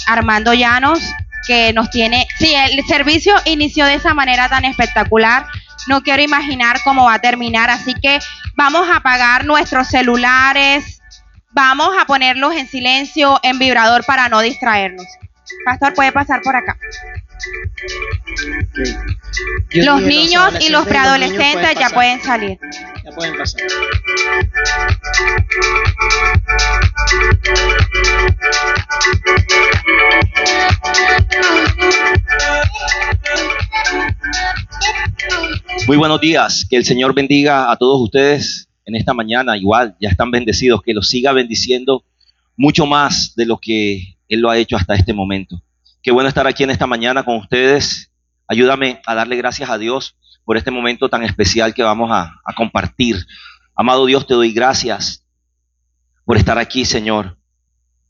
Armando Llanos, que nos tiene, sí, el servicio inició de esa manera tan espectacular. No quiero imaginar cómo va a terminar, así que vamos a apagar nuestros celulares, vamos a ponerlos en silencio, en vibrador para no distraernos. Pastor, puede pasar por acá. Okay. Los niños y los preadolescentes ya pueden salir. Ya pueden pasar. Muy buenos días, que el Señor bendiga a todos ustedes en esta mañana. Igual, ya están bendecidos, que los siga bendiciendo mucho más de lo que Él lo ha hecho hasta este momento. Qué bueno estar aquí en esta mañana con ustedes. Ayúdame a darle gracias a Dios por este momento tan especial que vamos a compartir. Amado Dios, te doy gracias por estar aquí, Señor.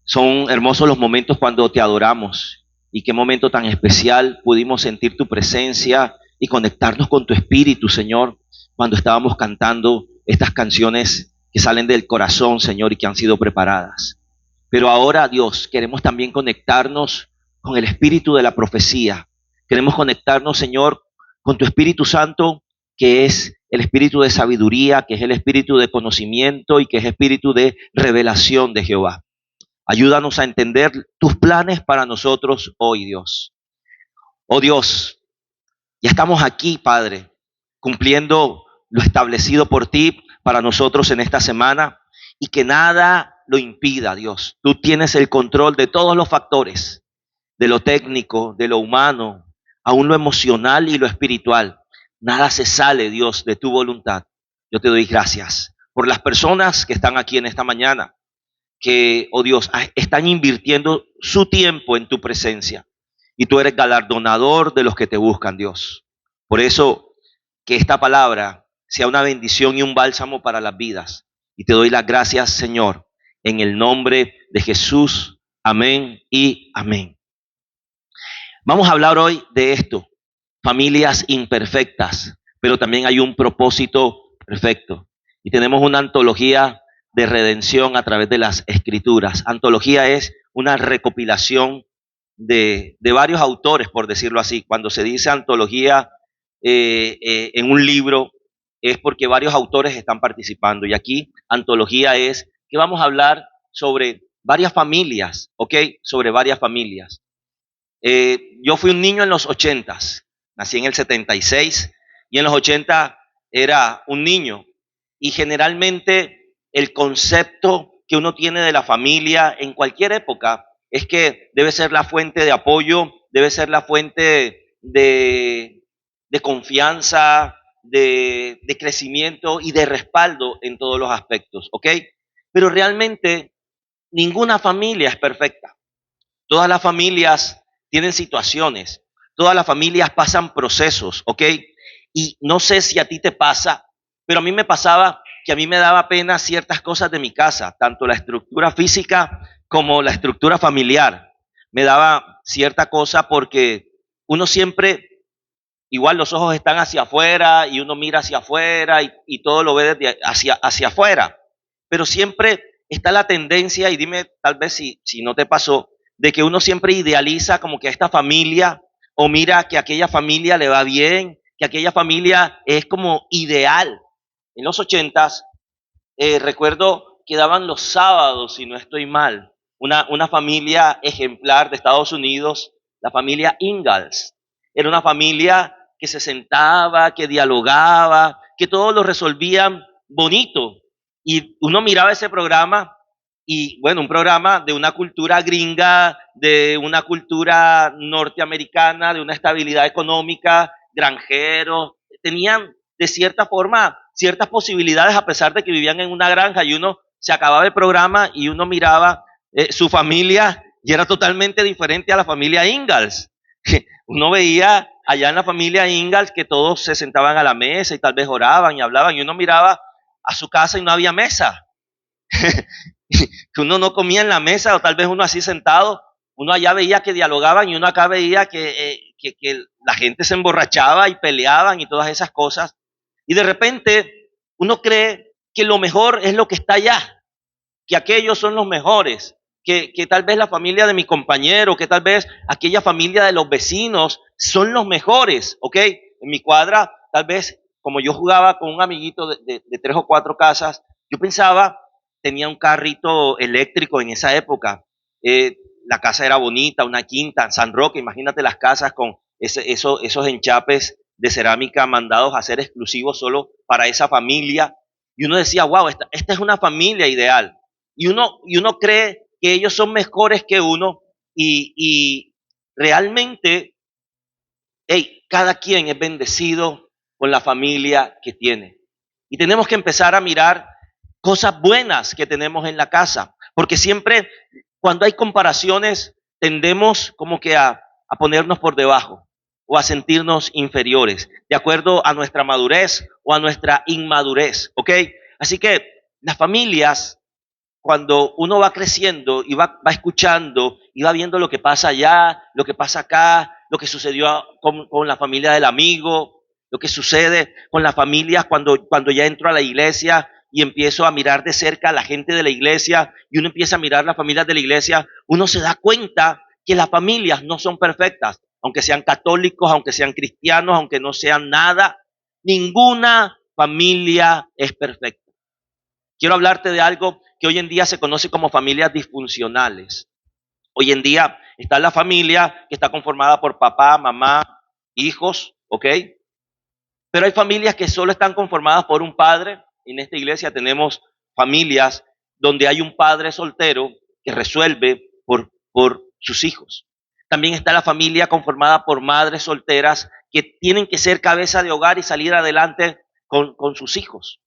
Son hermosos los momentos cuando te adoramos, y qué momento tan especial pudimos sentir tu presencia y conectarnos con tu espíritu, Señor, cuando estábamos cantando estas canciones que salen del corazón, Señor, y que han sido preparadas. Pero ahora, Dios, queremos también conectarnos con el espíritu de la profecía. Queremos conectarnos, Señor, con tu Espíritu Santo, que es el espíritu de sabiduría, que es el espíritu de conocimiento y que es el espíritu de revelación de Jehová. Ayúdanos a entender tus planes para nosotros hoy, Dios. Oh Dios, ya estamos aquí, Padre, cumpliendo lo establecido por ti para nosotros en esta semana, y que nada lo impida, Dios. Tú tienes el control de todos los factores, de lo técnico, de lo humano, aún lo emocional y lo espiritual. Nada se sale, Dios, de tu voluntad. Yo te doy gracias por las personas que están aquí en esta mañana, que, oh Dios, están invirtiendo su tiempo en tu presencia. Y tú eres galardonador de los que te buscan, Dios. Por eso, que esta palabra sea una bendición y un bálsamo para las vidas. Y te doy las gracias, Señor, en el nombre de Jesús. Amén y amén. Vamos a hablar hoy de esto, familias imperfectas, pero también hay un propósito perfecto. Y tenemos una antología de redención a través de las Escrituras. Antología es una recopilación de varios autores, por decirlo así. Cuando se dice antología en un libro, es porque varios autores están participando. Y aquí, antología es que vamos a hablar sobre varias familias, ¿ok? Sobre varias familias. Yo fui un niño en los 80s, nací en el 76, y en los 80 era un niño. Y generalmente el concepto que uno tiene de la familia en cualquier época es que debe ser la fuente de apoyo, debe ser la fuente de confianza, de crecimiento y de respaldo en todos los aspectos, ¿ok? Pero realmente ninguna familia es perfecta. Todas las familias tienen situaciones, todas las familias pasan procesos, ¿ok? Y no sé si a ti te pasa, pero a mí me pasaba que a mí me daba pena ciertas cosas de mi casa, tanto la estructura física como la estructura familiar. Me daba cierta cosa porque uno siempre, igual los ojos están hacia afuera y uno mira hacia afuera y todo lo ve desde hacia afuera. Pero siempre está la tendencia, y dime tal vez si no te pasó, de que uno siempre idealiza como que a esta familia, o mira que a aquella familia le va bien, que aquella familia es como ideal. En los 80s, recuerdo que daban los sábados, si no estoy mal, una familia ejemplar de Estados Unidos, la familia Ingalls. Era una familia que se sentaba, que dialogaba, que todo lo resolvían bonito. Y uno miraba ese programa, y bueno, un programa de una cultura gringa, de una cultura norteamericana, de una estabilidad económica, granjeros, tenían de cierta forma ciertas posibilidades a pesar de que vivían en una granja, y uno se acababa el programa y uno miraba su familia y era totalmente diferente a la familia Ingalls. Uno veía allá en la familia Ingalls que todos se sentaban a la mesa y tal vez oraban y hablaban, y uno miraba a su casa y no había mesa. Que uno no comía en la mesa, o tal vez uno así sentado, uno allá veía que dialogaban y uno acá veía que la gente se emborrachaba y peleaban y todas esas cosas. Y de repente uno cree que lo mejor es lo que está allá, que aquellos son los mejores. que tal vez la familia de mi compañero, que tal vez aquella familia de los vecinos son los mejores, ¿ok? En mi cuadra, tal vez, como yo jugaba con un amiguito de 3 o 4 casas, yo pensaba, tenía un carrito eléctrico en esa época, la casa era bonita, una quinta, en San Roque, imagínate las casas con esos enchapes de cerámica mandados a ser exclusivos solo para esa familia, y uno decía, wow, esta es una familia ideal, y uno cree que ellos son mejores que uno, y realmente, hey, cada quien es bendecido con la familia que tiene. Y tenemos que empezar a mirar cosas buenas que tenemos en la casa, porque siempre cuando hay comparaciones tendemos como que a ponernos por debajo o a sentirnos inferiores, de acuerdo a nuestra madurez o a nuestra inmadurez, ¿ok? Así que las familias, cuando uno va creciendo y va escuchando y va viendo lo que pasa allá, lo que pasa acá, lo que sucedió con la familia del amigo, lo que sucede con las familias cuando ya entro a la iglesia y empiezo a mirar de cerca a la gente de la iglesia y uno empieza a mirar las familias de la iglesia, uno se da cuenta que las familias no son perfectas, aunque sean católicos, aunque sean cristianos, aunque no sean nada, ninguna familia es perfecta. Quiero hablarte de algo que hoy en día se conoce como familias disfuncionales. Hoy en día está la familia que está conformada por papá, mamá, hijos, ¿ok? Pero hay familias que solo están conformadas por un padre. En esta iglesia tenemos familias donde hay un padre soltero que resuelve por sus hijos. También está la familia conformada por madres solteras que tienen que ser cabeza de hogar y salir adelante con sus hijos.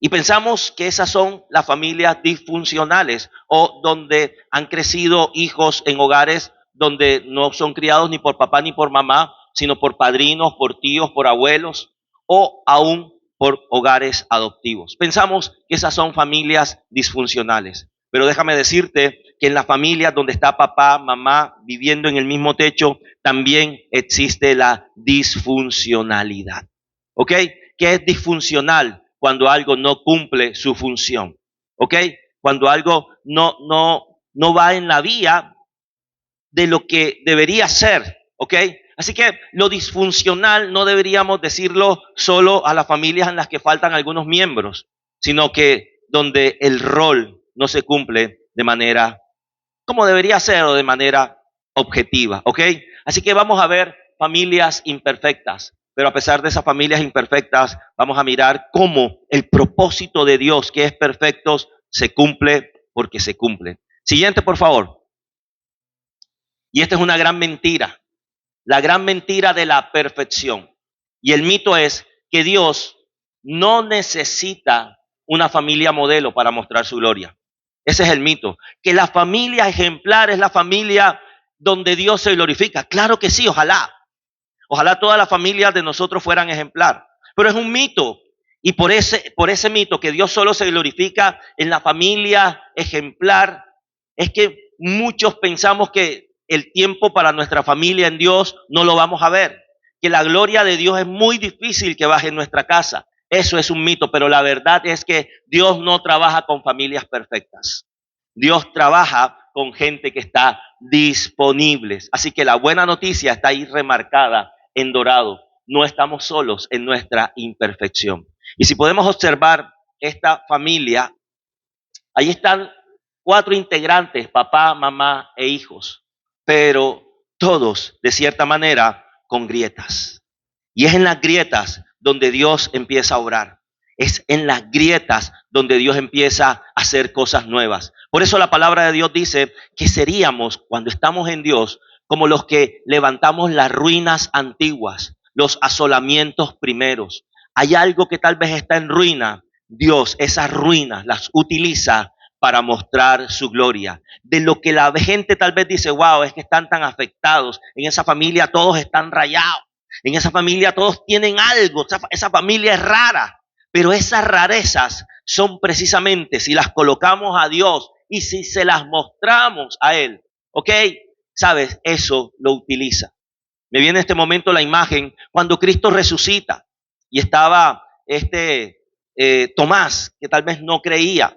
Y pensamos que esas son las familias disfuncionales o donde han crecido hijos en hogares donde no son criados ni por papá ni por mamá, sino por padrinos, por tíos, por abuelos o aún por hogares adoptivos. Pensamos que esas son familias disfuncionales. Pero déjame decirte que en las familias donde está papá, mamá viviendo en el mismo techo, también existe la disfuncionalidad. ¿Ok? ¿Qué es disfuncional? Cuando algo no cumple su función, ¿ok? Cuando algo no va en la vía de lo que debería ser, ¿ok? Así que lo disfuncional no deberíamos decirlo solo a las familias en las que faltan algunos miembros, sino que donde el rol no se cumple de manera como debería ser o de manera objetiva, ¿ok? Así que vamos a ver familias imperfectas. Pero a pesar de esas familias imperfectas, vamos a mirar cómo el propósito de Dios, que es perfecto, se cumple porque se cumple. Siguiente, por favor. Y esta es una gran mentira, la gran mentira de la perfección. Y el mito es que Dios no necesita una familia modelo para mostrar su gloria. Ese es el mito. Que la familia ejemplar es la familia donde Dios se glorifica. Claro que sí, ojalá. Ojalá todas las familias de nosotros fueran ejemplar. Pero es un mito. Y por ese mito que Dios solo se glorifica en la familia ejemplar, es que muchos pensamos que el tiempo para nuestra familia en Dios no lo vamos a ver. Que la gloria de Dios es muy difícil que baje en nuestra casa. Eso es un mito, pero la verdad es que Dios no trabaja con familias perfectas. Dios trabaja con gente que está disponible. Así que la buena noticia está ahí remarcada en dorado. No estamos solos en nuestra imperfección. Y si podemos observar esta familia, ahí están 4 integrantes, papá, mamá e hijos, pero todos, de cierta manera, con grietas. Y es en las grietas donde Dios empieza a obrar. Es en las grietas donde Dios empieza a hacer cosas nuevas. Por eso la palabra de Dios dice que seríamos, cuando estamos en Dios, como los que levantamos las ruinas antiguas, los asolamientos primeros. Hay algo que tal vez está en ruina. Dios esas ruinas las utiliza para mostrar su gloria. De lo que la gente tal vez dice, wow, es que están tan afectados. En esa familia todos están rayados. En esa familia todos tienen algo. Esa familia es rara. Pero esas rarezas son precisamente si las colocamos a Dios y si se las mostramos a Él. ¿Ok? ¿Sabes? Eso lo utiliza. Me viene en este momento la imagen cuando Cristo resucita y estaba Tomás, que tal vez no creía.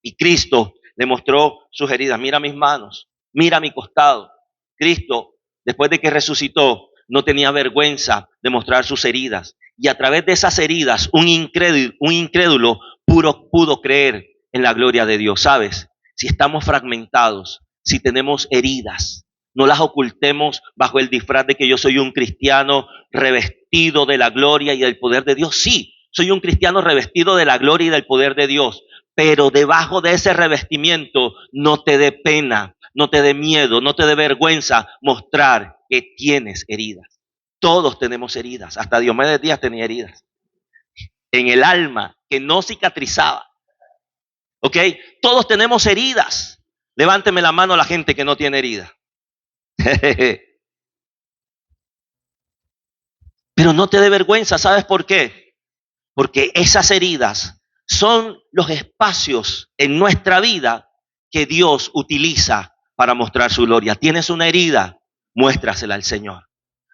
Y Cristo le mostró sus heridas. Mira mis manos, mira mi costado. Cristo, después de que resucitó, no tenía vergüenza de mostrar sus heridas. Y a través de esas heridas, un incrédulo pudo creer en la gloria de Dios. ¿Sabes? Si estamos fragmentados, si tenemos heridas, no las ocultemos bajo el disfraz de que yo soy un cristiano revestido de la gloria y del poder de Dios. Sí, soy un cristiano revestido de la gloria y del poder de Dios, pero debajo de ese revestimiento no te dé pena, no te dé miedo, no te dé vergüenza mostrar que tienes heridas. Todos tenemos heridas, hasta Diomedes Díaz tenía heridas en el alma que no cicatrizaba. ¿Ok? Todos tenemos heridas. Levánteme la mano a la gente que no tiene heridas. Pero no te dé vergüenza, ¿sabes por qué? Porque esas heridas son los espacios en nuestra vida que Dios utiliza para mostrar su gloria. ¿Tienes una herida? Muéstrasela al Señor.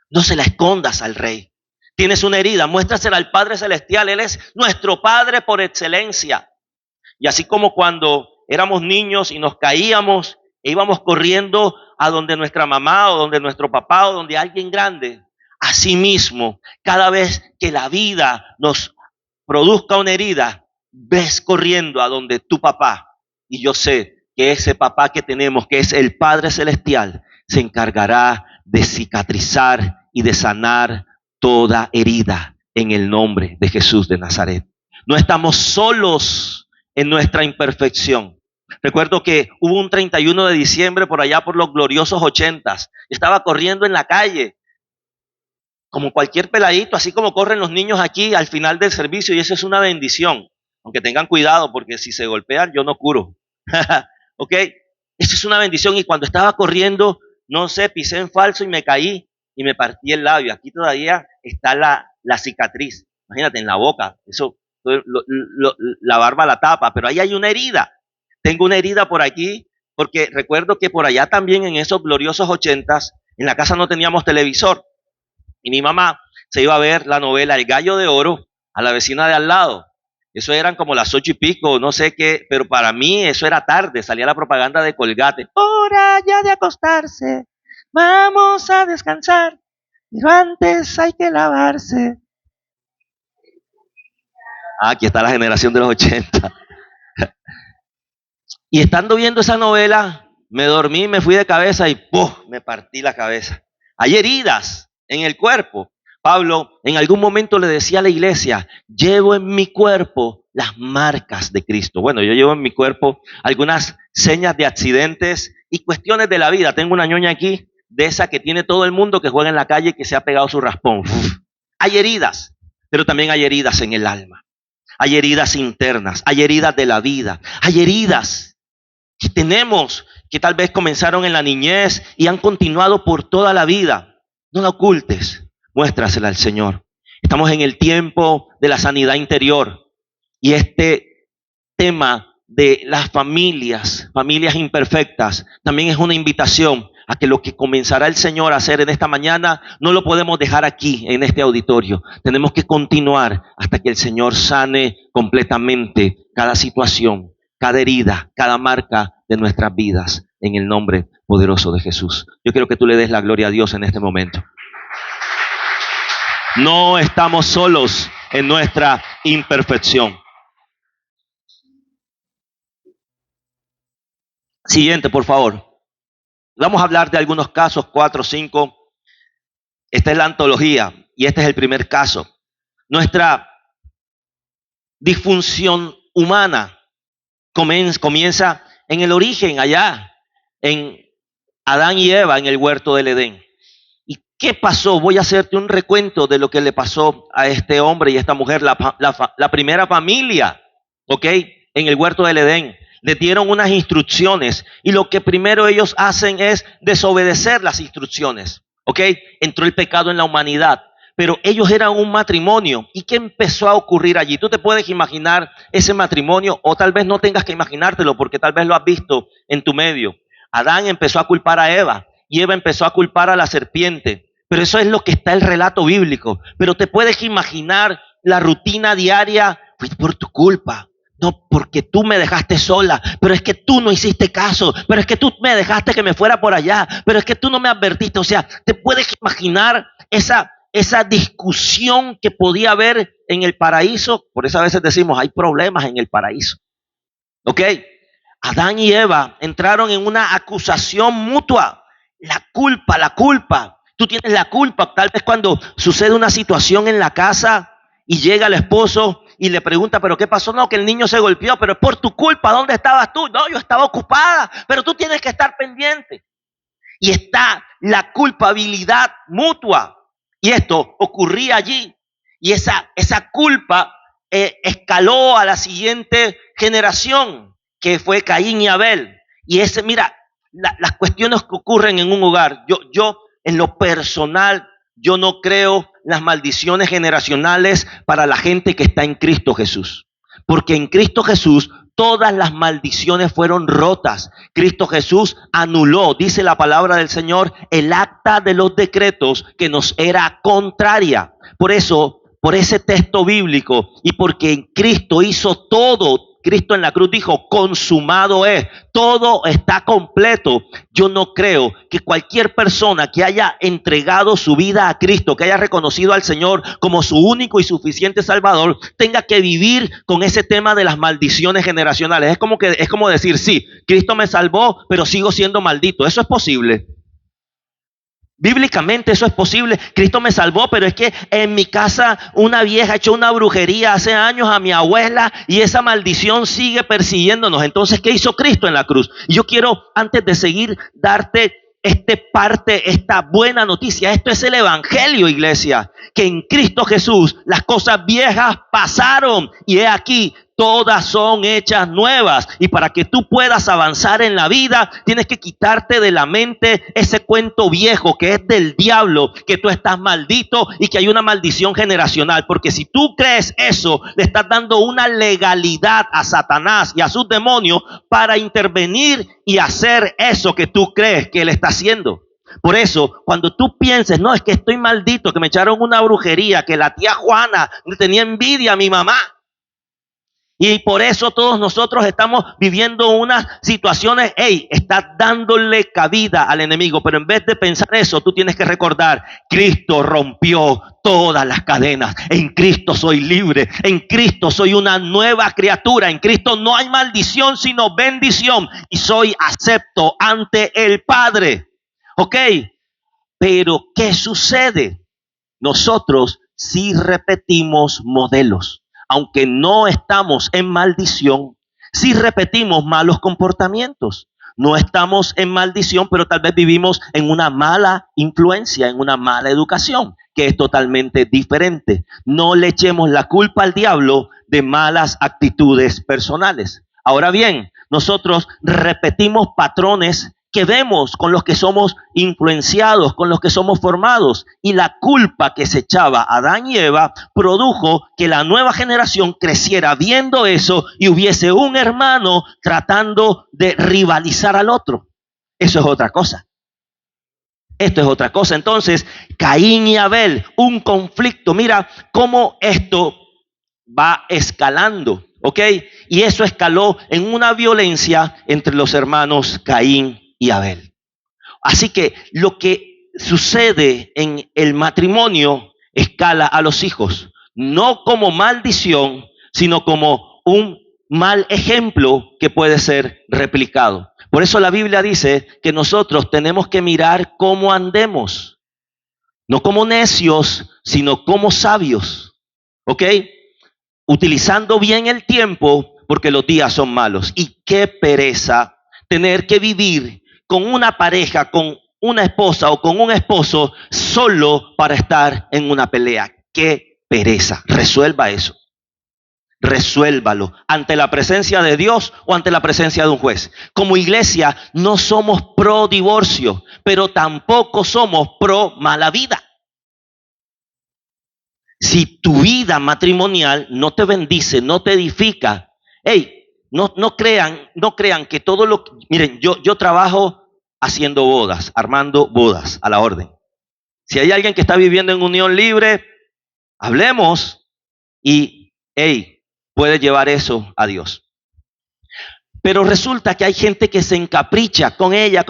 No se la escondas al Rey. Tienes una herida, muéstrasela al Padre Celestial. Él es nuestro Padre por excelencia. Y así como cuando éramos niños y nos caíamos e íbamos corriendo a donde nuestra mamá o donde nuestro papá o donde alguien grande, así mismo, cada vez que la vida nos produzca una herida, ves corriendo a donde tu papá. Y yo sé que ese papá que tenemos, que es el Padre Celestial, se encargará de cicatrizar y de sanar toda herida en el nombre de Jesús de Nazaret. No estamos solos en nuestra imperfección. Recuerdo que hubo un 31 de diciembre por allá por los gloriosos 80s. Estaba corriendo en la calle como cualquier peladito, así como corren los niños aquí al final del servicio, y eso es una bendición. Aunque tengan cuidado, porque si se golpean, yo no curo. ¿Ok? Eso es una bendición. Y cuando estaba corriendo, no sé, pisé en falso y me caí y me partí el labio. Aquí todavía está la cicatriz. Imagínate, en la boca. Eso, la barba la tapa, pero ahí hay una herida. Tengo una herida por aquí, porque recuerdo que por allá también en esos gloriosos 80s, en la casa no teníamos televisor. Y mi mamá se iba a ver la novela El Gallo de Oro a la vecina de al lado. Eso eran como las 8:00, no sé qué, pero para mí eso era tarde. Salía la propaganda de Colgate. Hora ya de acostarse, vamos a descansar, pero antes hay que lavarse. Aquí está la generación de los 80. Y estando viendo esa novela, me dormí, me fui de cabeza y ¡puf! Me partí la cabeza. Hay heridas en el cuerpo. Pablo en algún momento le decía a la iglesia, llevo en mi cuerpo las marcas de Cristo. Bueno, yo llevo en mi cuerpo algunas señas de accidentes y cuestiones de la vida. Tengo una ñoña aquí, de esa que tiene todo el mundo que juega en la calle y que se ha pegado su raspón. Hay heridas, pero también hay heridas en el alma. Hay heridas internas, hay heridas de la vida, hay heridas que tenemos, que tal vez comenzaron en la niñez y han continuado por toda la vida. No la ocultes, muéstrasela al Señor. Estamos en el tiempo de la sanidad interior y este tema de las familias imperfectas, también es una invitación a que lo que comenzará el Señor a hacer en esta mañana no lo podemos dejar aquí en este auditorio. Tenemos que continuar hasta que el Señor sane completamente cada situación, cada herida, cada marca de nuestras vidas, en el nombre poderoso de Jesús. Yo quiero que tú le des la gloria a Dios en este momento. No estamos solos en nuestra imperfección. Siguiente, por favor. Vamos a hablar de algunos casos, 4 o 5. Esta es la antología y este es el primer caso. Nuestra disfunción humana comienza en el origen, allá, en Adán y Eva, en el huerto del Edén. ¿Y qué pasó? Voy a hacerte un recuento de lo que le pasó a este hombre y a esta mujer, la primera familia, ¿ok? En el huerto del Edén. Le dieron unas instrucciones y lo que primero ellos hacen es desobedecer las instrucciones, ¿ok? Entró el pecado en la humanidad. Pero ellos eran un matrimonio. ¿Y qué empezó a ocurrir allí? Tú te puedes imaginar ese matrimonio, o tal vez no tengas que imaginártelo porque tal vez lo has visto en tu medio. Adán empezó a culpar a Eva y Eva empezó a culpar a la serpiente. Pero eso es lo que está en el relato bíblico. Pero te puedes imaginar la rutina diaria, fue por tu culpa. No, porque tú me dejaste sola, pero es que tú no hiciste caso, pero es que tú me dejaste que me fuera por allá, pero es que tú no me advertiste. O sea, te puedes imaginar esa discusión que podía haber en el paraíso. Por eso a veces decimos, hay problemas en el paraíso. ¿Ok? Adán y Eva entraron en una acusación mutua. La culpa. Tú tienes la culpa. Tal vez cuando sucede una situación en la casa y llega el esposo y le pregunta, ¿pero qué pasó? No, que el niño se golpeó, pero es por tu culpa. ¿Dónde estabas tú? No, yo estaba ocupada, pero tú tienes que estar pendiente. Y está la culpabilidad mutua. Y esto ocurría allí. Y esa culpa escaló a la siguiente generación, que fue Caín y Abel. Y mira, las cuestiones que ocurren en un hogar. Yo en lo personal, yo no creo las maldiciones generacionales para la gente que está en Cristo Jesús. Porque en Cristo Jesús todas las maldiciones fueron rotas. Cristo Jesús anuló, dice la palabra del Señor, el acta de los decretos que nos era contraria. Por eso, por ese texto bíblico y porque en Cristo hizo todo, Cristo en la cruz dijo, consumado es, todo está completo. Yo no creo que cualquier persona que haya entregado su vida a Cristo, que haya reconocido al Señor como su único y suficiente Salvador, tenga que vivir con ese tema de las maldiciones generacionales. Es como decir, sí, Cristo me salvó, pero sigo siendo maldito. ¿Eso es posible? Bíblicamente eso es posible. Cristo me salvó, pero es que en mi casa una vieja echó una brujería hace años a mi abuela y esa maldición sigue persiguiéndonos. Entonces, ¿qué hizo Cristo en la cruz? Y yo quiero, antes de seguir, darte esta buena noticia. Esto es el evangelio, iglesia, que en Cristo Jesús las cosas viejas pasaron y he aquí, todas son hechas nuevas. Y para que tú puedas avanzar en la vida, tienes que quitarte de la mente ese cuento viejo que es del diablo, que tú estás maldito y que hay una maldición generacional. Porque si tú crees eso, le estás dando una legalidad a Satanás y a sus demonios para intervenir y hacer eso que tú crees que él está haciendo. Por eso, cuando tú pienses, no, es que estoy maldito, que me echaron una brujería, que la tía Juana tenía envidia a mi mamá, y por eso todos nosotros estamos viviendo unas situaciones, estás dándole cabida al enemigo. Pero en vez de pensar eso, tú tienes que recordar, Cristo rompió todas las cadenas. En Cristo soy libre. En Cristo soy una nueva criatura. En Cristo no hay maldición, sino bendición. Y soy acepto ante el Padre. ¿Ok? Pero ¿qué sucede? Nosotros sí repetimos modelos. Aunque no estamos en maldición, sí repetimos malos comportamientos. No estamos en maldición, pero tal vez vivimos en una mala influencia, en una mala educación, que es totalmente diferente. No le echemos la culpa al diablo de malas actitudes personales. Ahora bien, nosotros repetimos patrones que vemos con los que somos influenciados, con los que somos formados. Y la culpa que se echaba a Adán y Eva produjo que la nueva generación creciera viendo eso y hubiese un hermano tratando de rivalizar al otro. Eso es otra cosa. Esto es otra cosa. Entonces, Caín y Abel, un conflicto. Mira cómo esto va escalando, ¿ok? Y eso escaló en una violencia entre los hermanos Caín y Abel. Así que lo que sucede en el matrimonio escala a los hijos, no como maldición, sino como un mal ejemplo que puede ser replicado. Por eso la Biblia dice que nosotros tenemos que mirar cómo andemos, no como necios, sino como sabios, ¿ok? Utilizando bien el tiempo, porque los días son malos. Y qué pereza tener que vivir con una pareja, con una esposa o con un esposo solo para estar en una pelea. Qué pereza. Resuelva eso. Resuélvalo ante la presencia de Dios o ante la presencia de un juez. Como iglesia no somos pro divorcio, pero tampoco somos pro mala vida. Si tu vida matrimonial no te bendice, no te edifica, no crean que todo lo que... Miren, yo trabajo haciendo bodas, armando bodas a la orden. Si hay alguien que está viviendo en unión libre, hablemos y, puede llevar eso a Dios. Pero resulta que hay gente que se encapricha con ella,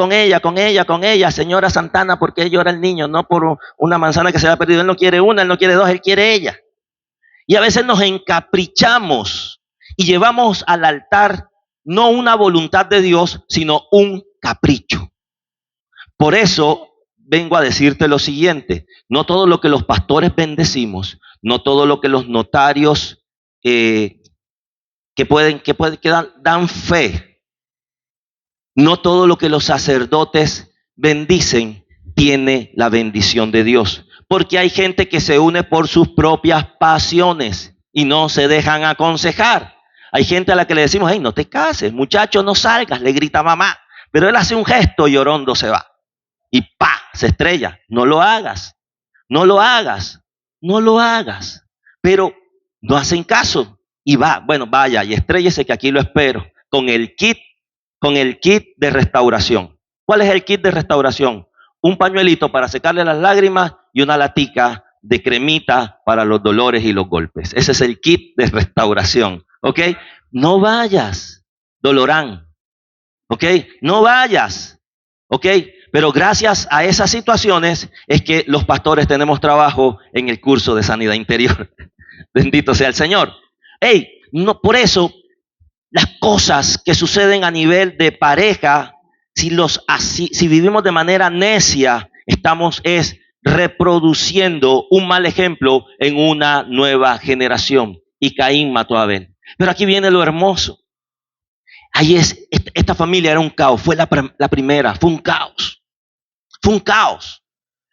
señora Santana, ¿por qué llora el niño? No por una manzana que se le ha perdido, él no quiere una, él no quiere dos, él quiere ella. Y a veces nos encaprichamos y llevamos al altar no una voluntad de Dios, sino un capricho. Por eso vengo a decirte lo siguiente: no todo lo que los pastores bendecimos, no todo lo que los notarios que dan fe, no todo lo que los sacerdotes bendicen tiene la bendición de Dios. Porque hay gente que se une por sus propias pasiones y no se dejan aconsejar. Hay gente a la que le decimos: hey, no te cases, muchacho, no salgas, le grita mamá. Pero él hace un gesto y llorando se va. Y ¡pa! Se estrella. No lo hagas, no lo hagas, no lo hagas. Pero no hacen caso. Y va, bueno, vaya y estréllese que aquí lo espero. Con el kit de restauración. ¿Cuál es el kit de restauración? Un pañuelito para secarle las lágrimas y una latica de cremita para los dolores y los golpes. Ese es el kit de restauración. ¿Ok? No vayas, dolorán. ¿Ok? No vayas. ¿Ok? Pero gracias a esas situaciones es que los pastores tenemos trabajo en el curso de sanidad interior. Bendito sea el Señor. Hey, no, por eso las cosas que suceden a nivel de pareja, si vivimos de manera necia, estamos reproduciendo un mal ejemplo en una nueva generación. Y Caín mató a Abel. Pero aquí viene lo hermoso. Esta familia era un caos, fue la primera, fue un caos. Fue un caos.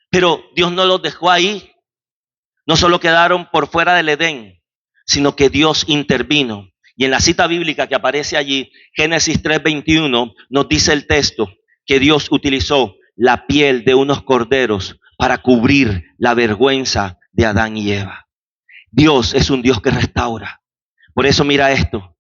Pero Dios no los dejó ahí. No solo quedaron por fuera del Edén, sino que Dios intervino. Y en la cita bíblica que aparece allí, Génesis 3:21, nos dice el texto que Dios utilizó la piel de unos corderos para cubrir la vergüenza de Adán y Eva. Dios es un Dios que restaura. Por eso mira esto,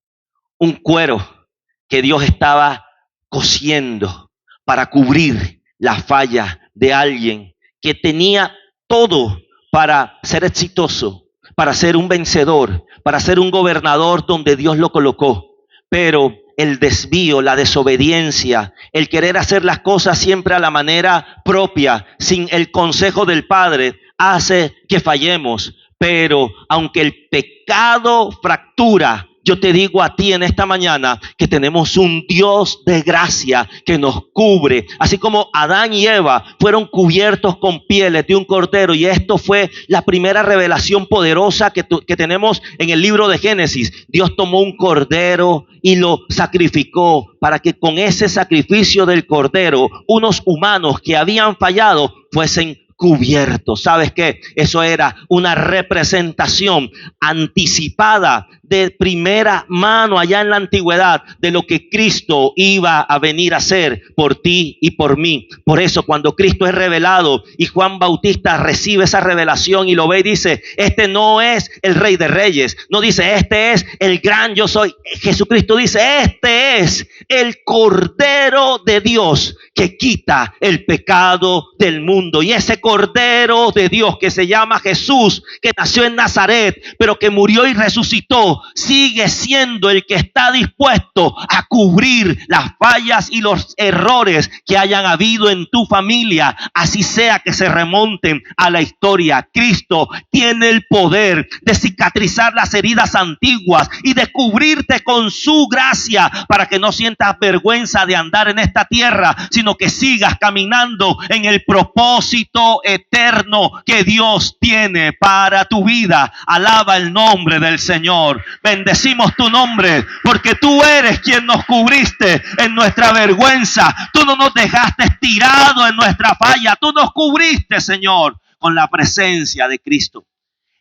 un cuero que Dios estaba cosiendo para cubrir la falla de alguien que tenía todo para ser exitoso, para ser un vencedor, para ser un gobernador donde Dios lo colocó. Pero el desvío, la desobediencia, el querer hacer las cosas siempre a la manera propia, sin el consejo del Padre, hace que fallemos. Pero aunque el pecado fractura, yo te digo a ti en esta mañana que tenemos un Dios de gracia que nos cubre. Así como Adán y Eva fueron cubiertos con pieles de un cordero, y esto fue la primera revelación poderosa que tenemos en el libro de Génesis. Dios tomó un cordero y lo sacrificó para que con ese sacrificio del cordero, unos humanos que habían fallado fuesen cubiertos. ¿Sabes qué? Eso era una representación anticipada de primera mano allá en la antigüedad de lo que Cristo iba a venir a hacer por ti y por mí. Por eso cuando Cristo es revelado y Juan Bautista recibe esa revelación y lo ve y dice: este no es el Rey de Reyes, no dice este es el gran yo soy. Jesucristo dice: este es el Cordero de Dios que quita el pecado del mundo. Y ese Cordero de Dios que se llama Jesús, que nació en Nazaret, pero que murió y resucitó, sigue siendo el que está dispuesto a cubrir las fallas y los errores que hayan habido en tu familia, así sea que se remonten a la historia. Cristo tiene el poder de cicatrizar las heridas antiguas y de cubrirte con su gracia para que no sientas vergüenza de andar en esta tierra, sino que sigas caminando en el propósito eterno que Dios tiene para tu vida. Alaba el nombre del Señor. Bendecimos tu nombre porque tú eres quien nos cubriste en nuestra vergüenza. Tú no nos dejaste tirados en nuestra falla. Tú nos cubriste, Señor, con la presencia de Cristo.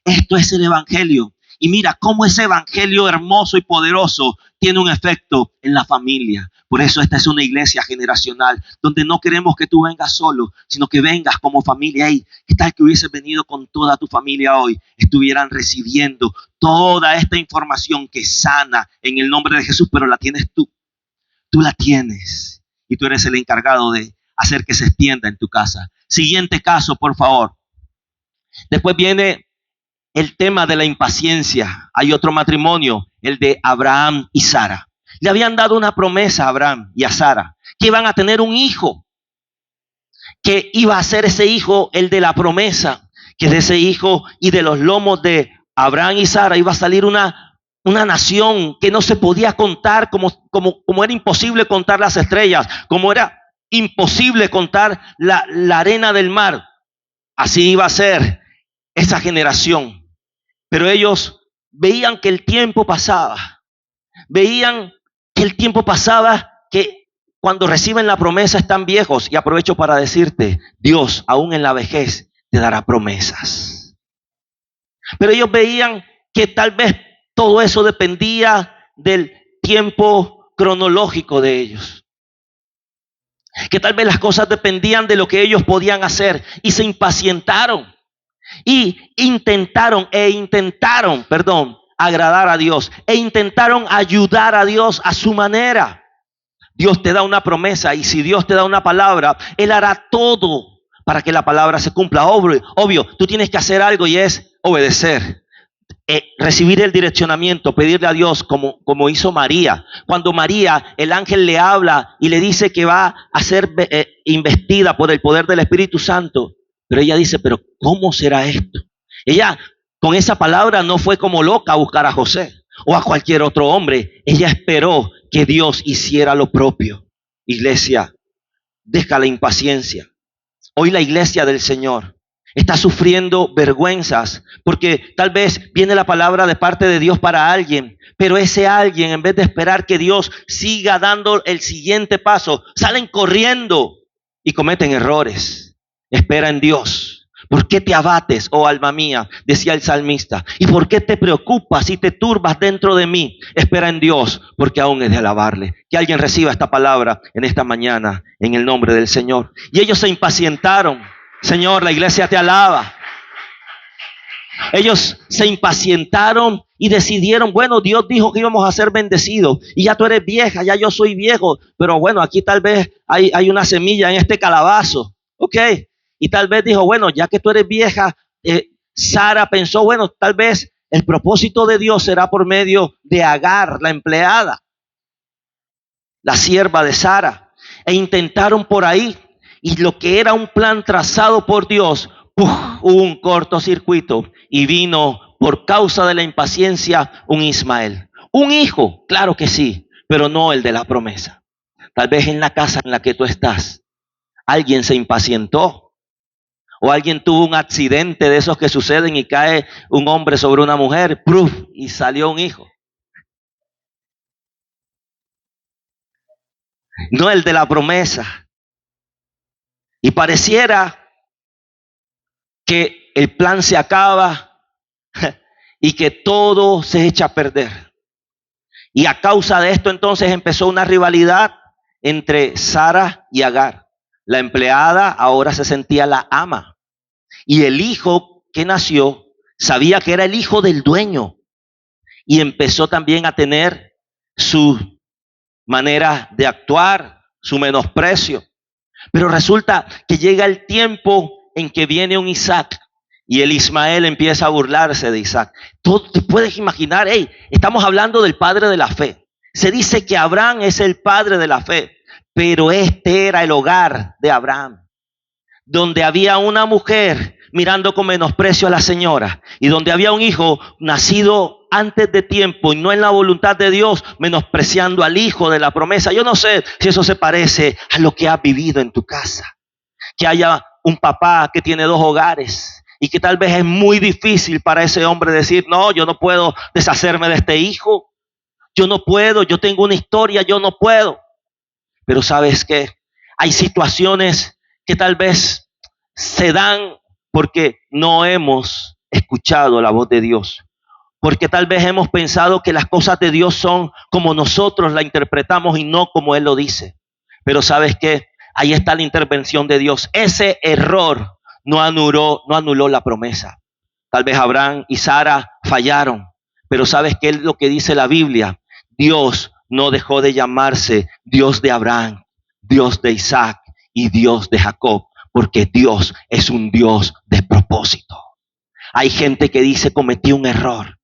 Esto es el Evangelio. Y mira cómo ese Evangelio hermoso y poderoso tiene un efecto en la familia. Por eso esta es una iglesia generacional donde no queremos que tú vengas solo, sino que vengas como familia. Hey, ¿qué tal que hubieses venido con toda tu familia hoy? Estuvieran recibiendo toda esta información que sana en el nombre de Jesús, pero la tienes tú. Tú la tienes y tú eres el encargado de hacer que se extienda en tu casa. Siguiente caso, por favor. Después viene el tema de la impaciencia. Hay otro matrimonio, el de Abraham y Sara. Le habían dado una promesa a Abraham y a Sara, que iban a tener un hijo, que iba a ser ese hijo el de la promesa, que de ese hijo y de los lomos de Abraham y Sara iba a salir una nación que no se podía contar, como era imposible contar las estrellas, como era imposible contar la arena del mar. Así iba a ser esa generación. Pero ellos veían que el tiempo pasaba. Veían que el tiempo pasaba, que cuando reciben la promesa están viejos. Y aprovecho para decirte, Dios aún en la vejez te dará promesas. Pero ellos veían que tal vez todo eso dependía del tiempo cronológico de ellos. Que tal vez las cosas dependían de lo que ellos podían hacer. Y se impacientaron. Y intentaron agradar a Dios. E intentaron ayudar a Dios a su manera. Dios te da una promesa. Y si Dios te da una palabra, Él hará todo para que la palabra se cumpla. Obvio, tú tienes que hacer algo y es obedecer. Recibir el direccionamiento, pedirle a Dios como hizo María. Cuando María, el ángel le habla y le dice que va a ser investida por el poder del Espíritu Santo. Pero ella dice, pero ¿cómo será esto? Ella con esa palabra no fue como loca a buscar a José o a cualquier otro hombre. Ella esperó que Dios hiciera lo propio. Iglesia, deja la impaciencia. Hoy la iglesia del Señor está sufriendo vergüenzas porque tal vez viene la palabra de parte de Dios para alguien, pero ese alguien, en vez de esperar que Dios siga dando el siguiente paso, salen corriendo y cometen errores. Espera en Dios. ¿Por qué te abates, oh alma mía? Decía el salmista. ¿Y por qué te preocupas y te turbas dentro de mí? Espera en Dios, porque aún es de alabarle. Que alguien reciba esta palabra en esta mañana, en el nombre del Señor. Y ellos se impacientaron. Señor, la iglesia te alaba. Ellos se impacientaron y decidieron, bueno, Dios dijo que íbamos a ser bendecidos. Y ya tú eres vieja, ya yo soy viejo. Pero bueno, aquí tal vez hay una semilla en este calabazo. Ok. Y tal vez dijo, bueno, ya que tú eres vieja, Sara pensó, bueno, tal vez el propósito de Dios será por medio de Agar, la empleada, la sierva de Sara. E intentaron por ahí. Y lo que era un plan trazado por Dios, hubo un cortocircuito. Y vino por causa de la impaciencia un Ismael. Un hijo, claro que sí, pero no el de la promesa. Tal vez en la casa en la que tú estás, alguien se impacientó. O alguien tuvo un accidente de esos que suceden y cae un hombre sobre una mujer, ¡pruf! Y salió un hijo. No el de la promesa. Y pareciera que el plan se acaba y que todo se echa a perder. Y a causa de esto entonces empezó una rivalidad entre Sara y Agar. La empleada ahora se sentía la ama. Y el hijo que nació sabía que era el hijo del dueño. Y empezó también a tener su manera de actuar, su menosprecio. Pero resulta que llega el tiempo en que viene un Isaac. Y el Ismael empieza a burlarse de Isaac. Tú te puedes imaginar, estamos hablando del padre de la fe. Se dice que Abraham es el padre de la fe. Pero este era el hogar de Abraham, donde había una mujer mirando con menosprecio a la señora y donde había un hijo nacido antes de tiempo y no en la voluntad de Dios, menospreciando al hijo de la promesa. Yo no sé si eso se parece a lo que has vivido en tu casa, que haya un papá que tiene 2 hogares y que tal vez es muy difícil para ese hombre decir, no, yo no puedo deshacerme de este hijo, yo no puedo, yo tengo una historia, yo no puedo. Pero ¿sabes qué? Hay situaciones que tal vez se dan porque no hemos escuchado la voz de Dios. Porque tal vez hemos pensado que las cosas de Dios son como nosotros la interpretamos y no como Él lo dice. Pero ¿sabes qué? Ahí está la intervención de Dios. Ese error no anuló la promesa. Tal vez Abraham y Sara fallaron. Pero ¿sabes qué es lo que dice la Biblia? Dios no dejó de llamarse Dios de Abraham, Dios de Isaac y Dios de Jacob, porque Dios es un Dios de propósito. Hay gente que dice cometí un error.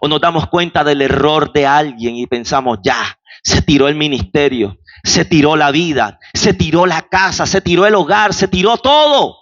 O nos damos cuenta del error de alguien y pensamos, ya, se tiró el ministerio, se tiró la vida, se tiró la casa, se tiró el hogar, se tiró todo.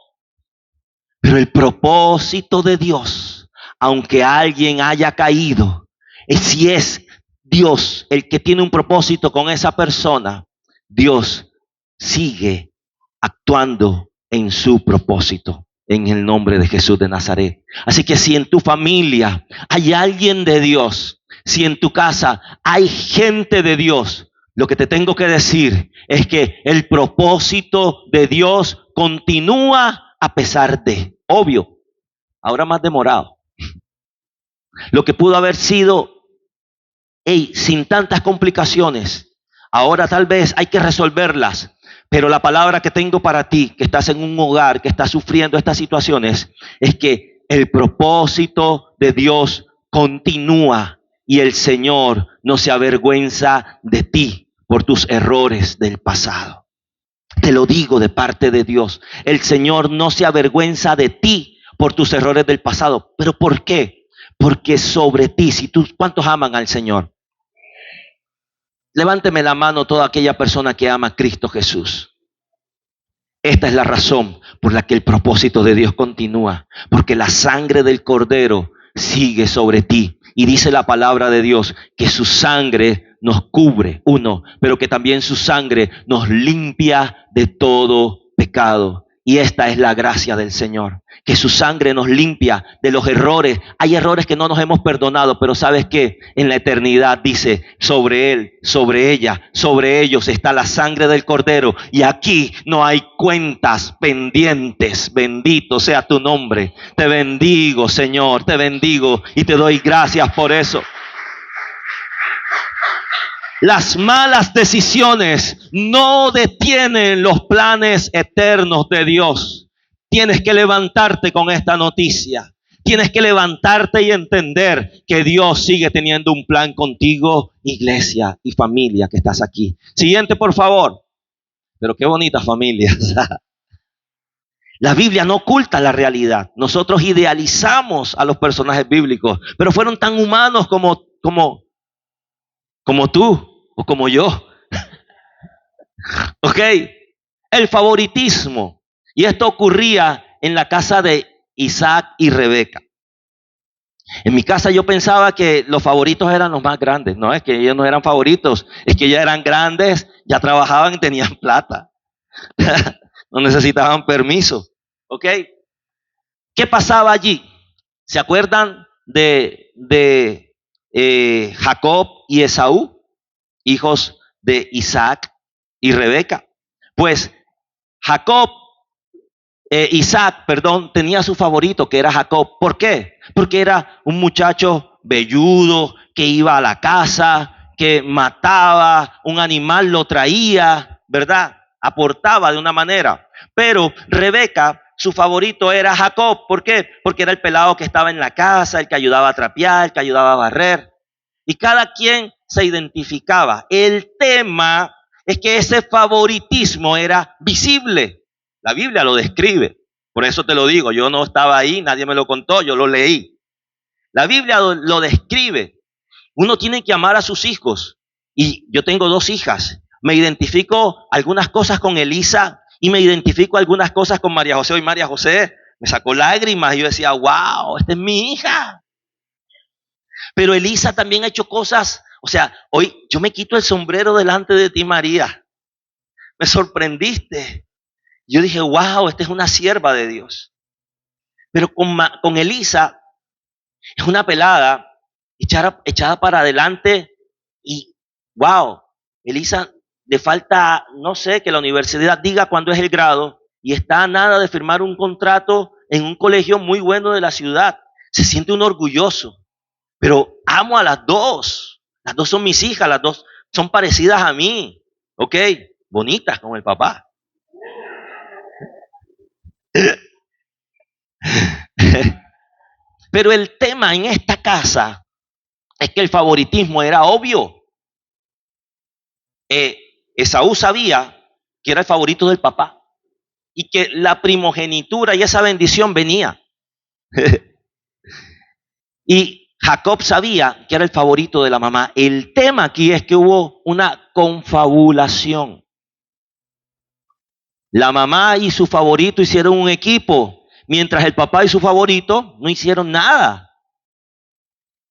Pero el propósito de Dios, aunque alguien haya caído, si es Dios el que tiene un propósito con esa persona, Dios sigue actuando en su propósito. En el nombre de Jesús de Nazaret. Así que si en tu familia hay alguien de Dios, si en tu casa hay gente de Dios, lo que te tengo que decir es que el propósito de Dios continúa a pesar de, obvio, ahora más demorado. Lo que pudo haber sido, sin tantas complicaciones, ahora tal vez hay que resolverlas. Pero la palabra que tengo para ti, que estás en un hogar, que estás sufriendo estas situaciones, es que el propósito de Dios continúa y el Señor no se avergüenza de ti por tus errores del pasado. Te lo digo de parte de Dios. El Señor no se avergüenza de ti por tus errores del pasado. ¿Pero por qué? Porque sobre ti, ¿cuántos aman al Señor? Levánteme la mano toda aquella persona que ama a Cristo Jesús. Esta es la razón por la que el propósito de Dios continúa. Porque la sangre del Cordero sigue sobre ti. Y dice la palabra de Dios que su sangre nos cubre, pero que también su sangre nos limpia de todo pecado. Y esta es la gracia del Señor, que su sangre nos limpia de los errores. Hay errores que no nos hemos perdonado, pero ¿sabes qué? En la eternidad dice, sobre él, sobre ella, sobre ellos está la sangre del Cordero. Y aquí no hay cuentas pendientes. Bendito sea tu nombre. Te bendigo, Señor, te bendigo y te doy gracias por eso. Las malas decisiones no detienen los planes eternos de Dios. Tienes que levantarte con esta noticia. Tienes que levantarte y entender que Dios sigue teniendo un plan contigo, iglesia y familia que estás aquí. Siguiente, por favor. Pero qué bonitas familias. La Biblia no oculta la realidad. Nosotros idealizamos a los personajes bíblicos, pero fueron tan humanos como tú. O como yo. Ok. El favoritismo. Y esto ocurría en la casa de Isaac y Rebeca. En mi casa yo pensaba que los favoritos eran los más grandes. No es que ellos no eran favoritos. Es que ya eran grandes, ya trabajaban y tenían plata. No necesitaban permiso. Ok. ¿Qué pasaba allí? ¿Se acuerdan de Jacob y Esaú? Hijos de Isaac y Rebeca. Pues Isaac, tenía su favorito que era Jacob. ¿Por qué? Porque era un muchacho velludo que iba a la casa, que mataba un animal, lo traía, ¿verdad? Aportaba de una manera. Pero Rebeca, su favorito era Jacob. ¿Por qué? Porque era el pelado que estaba en la casa, el que ayudaba a trapear, el que ayudaba a barrer. Y cada quien se identificaba. El tema es que ese favoritismo era visible. La Biblia lo describe. Por eso te lo digo, yo no estaba ahí, nadie me lo contó, yo lo leí. La Biblia lo describe. Uno tiene que amar a sus hijos. Y yo tengo 2 hijas. Me identifico algunas cosas con Elisa y me identifico algunas cosas con María José. Hoy María José me sacó lágrimas y yo decía, wow, esta es mi hija. Pero Elisa también ha hecho cosas. O sea, hoy yo me quito el sombrero delante de ti, María. Me sorprendiste. Yo dije, wow, esta es una sierva de Dios. Pero con Elisa es una pelada echada para adelante y, wow, Elisa le falta, no sé, que la universidad diga cuándo es el grado y está a nada de firmar un contrato en un colegio muy bueno de la ciudad. Se siente un orgulloso. Pero amo a las 2. Las 2 son mis hijas, las 2 son parecidas a mí. Ok, bonitas como el papá. Pero el tema en esta casa es que el favoritismo era obvio. Esaú sabía que era el favorito del papá y que la primogenitura y esa bendición venía. Y Jacob sabía que era el favorito de la mamá. El tema aquí es que hubo una confabulación. La mamá y su favorito hicieron un equipo, mientras el papá y su favorito no hicieron nada.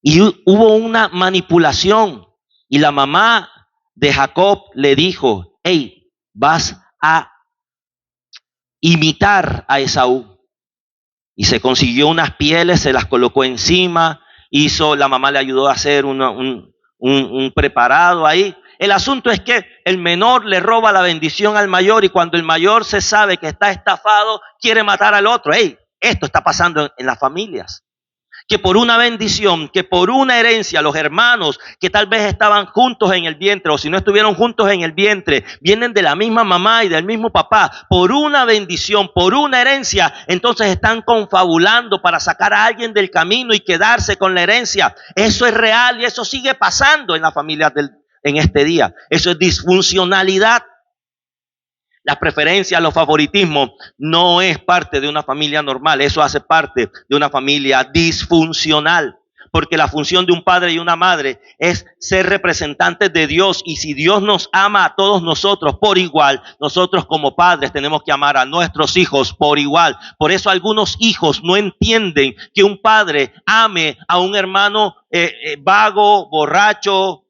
Y hubo una manipulación. Y la mamá de Jacob le dijo, hey, vas a imitar a Esaú. Y se consiguió unas pieles, se las colocó encima, la mamá le ayudó a hacer un preparado ahí. El asunto es que el menor le roba la bendición al mayor y cuando el mayor se sabe que está estafado, quiere matar al otro. Hey, esto está pasando en las familias. Que por una bendición, que por una herencia, los hermanos que tal vez estaban juntos en el vientre o si no estuvieron juntos en el vientre, vienen de la misma mamá y del mismo papá, por una bendición, por una herencia, entonces están confabulando para sacar a alguien del camino y quedarse con la herencia. Eso es real y eso sigue pasando en las familias en este día. Eso es disfuncionalidad. Las preferencias, los favoritismos, no es parte de una familia normal. Eso hace parte de una familia disfuncional. Porque la función de un padre y una madre es ser representantes de Dios. Y si Dios nos ama a todos nosotros por igual, nosotros como padres tenemos que amar a nuestros hijos por igual. Por eso algunos hijos no entienden que un padre ame a un hermano vago, borracho,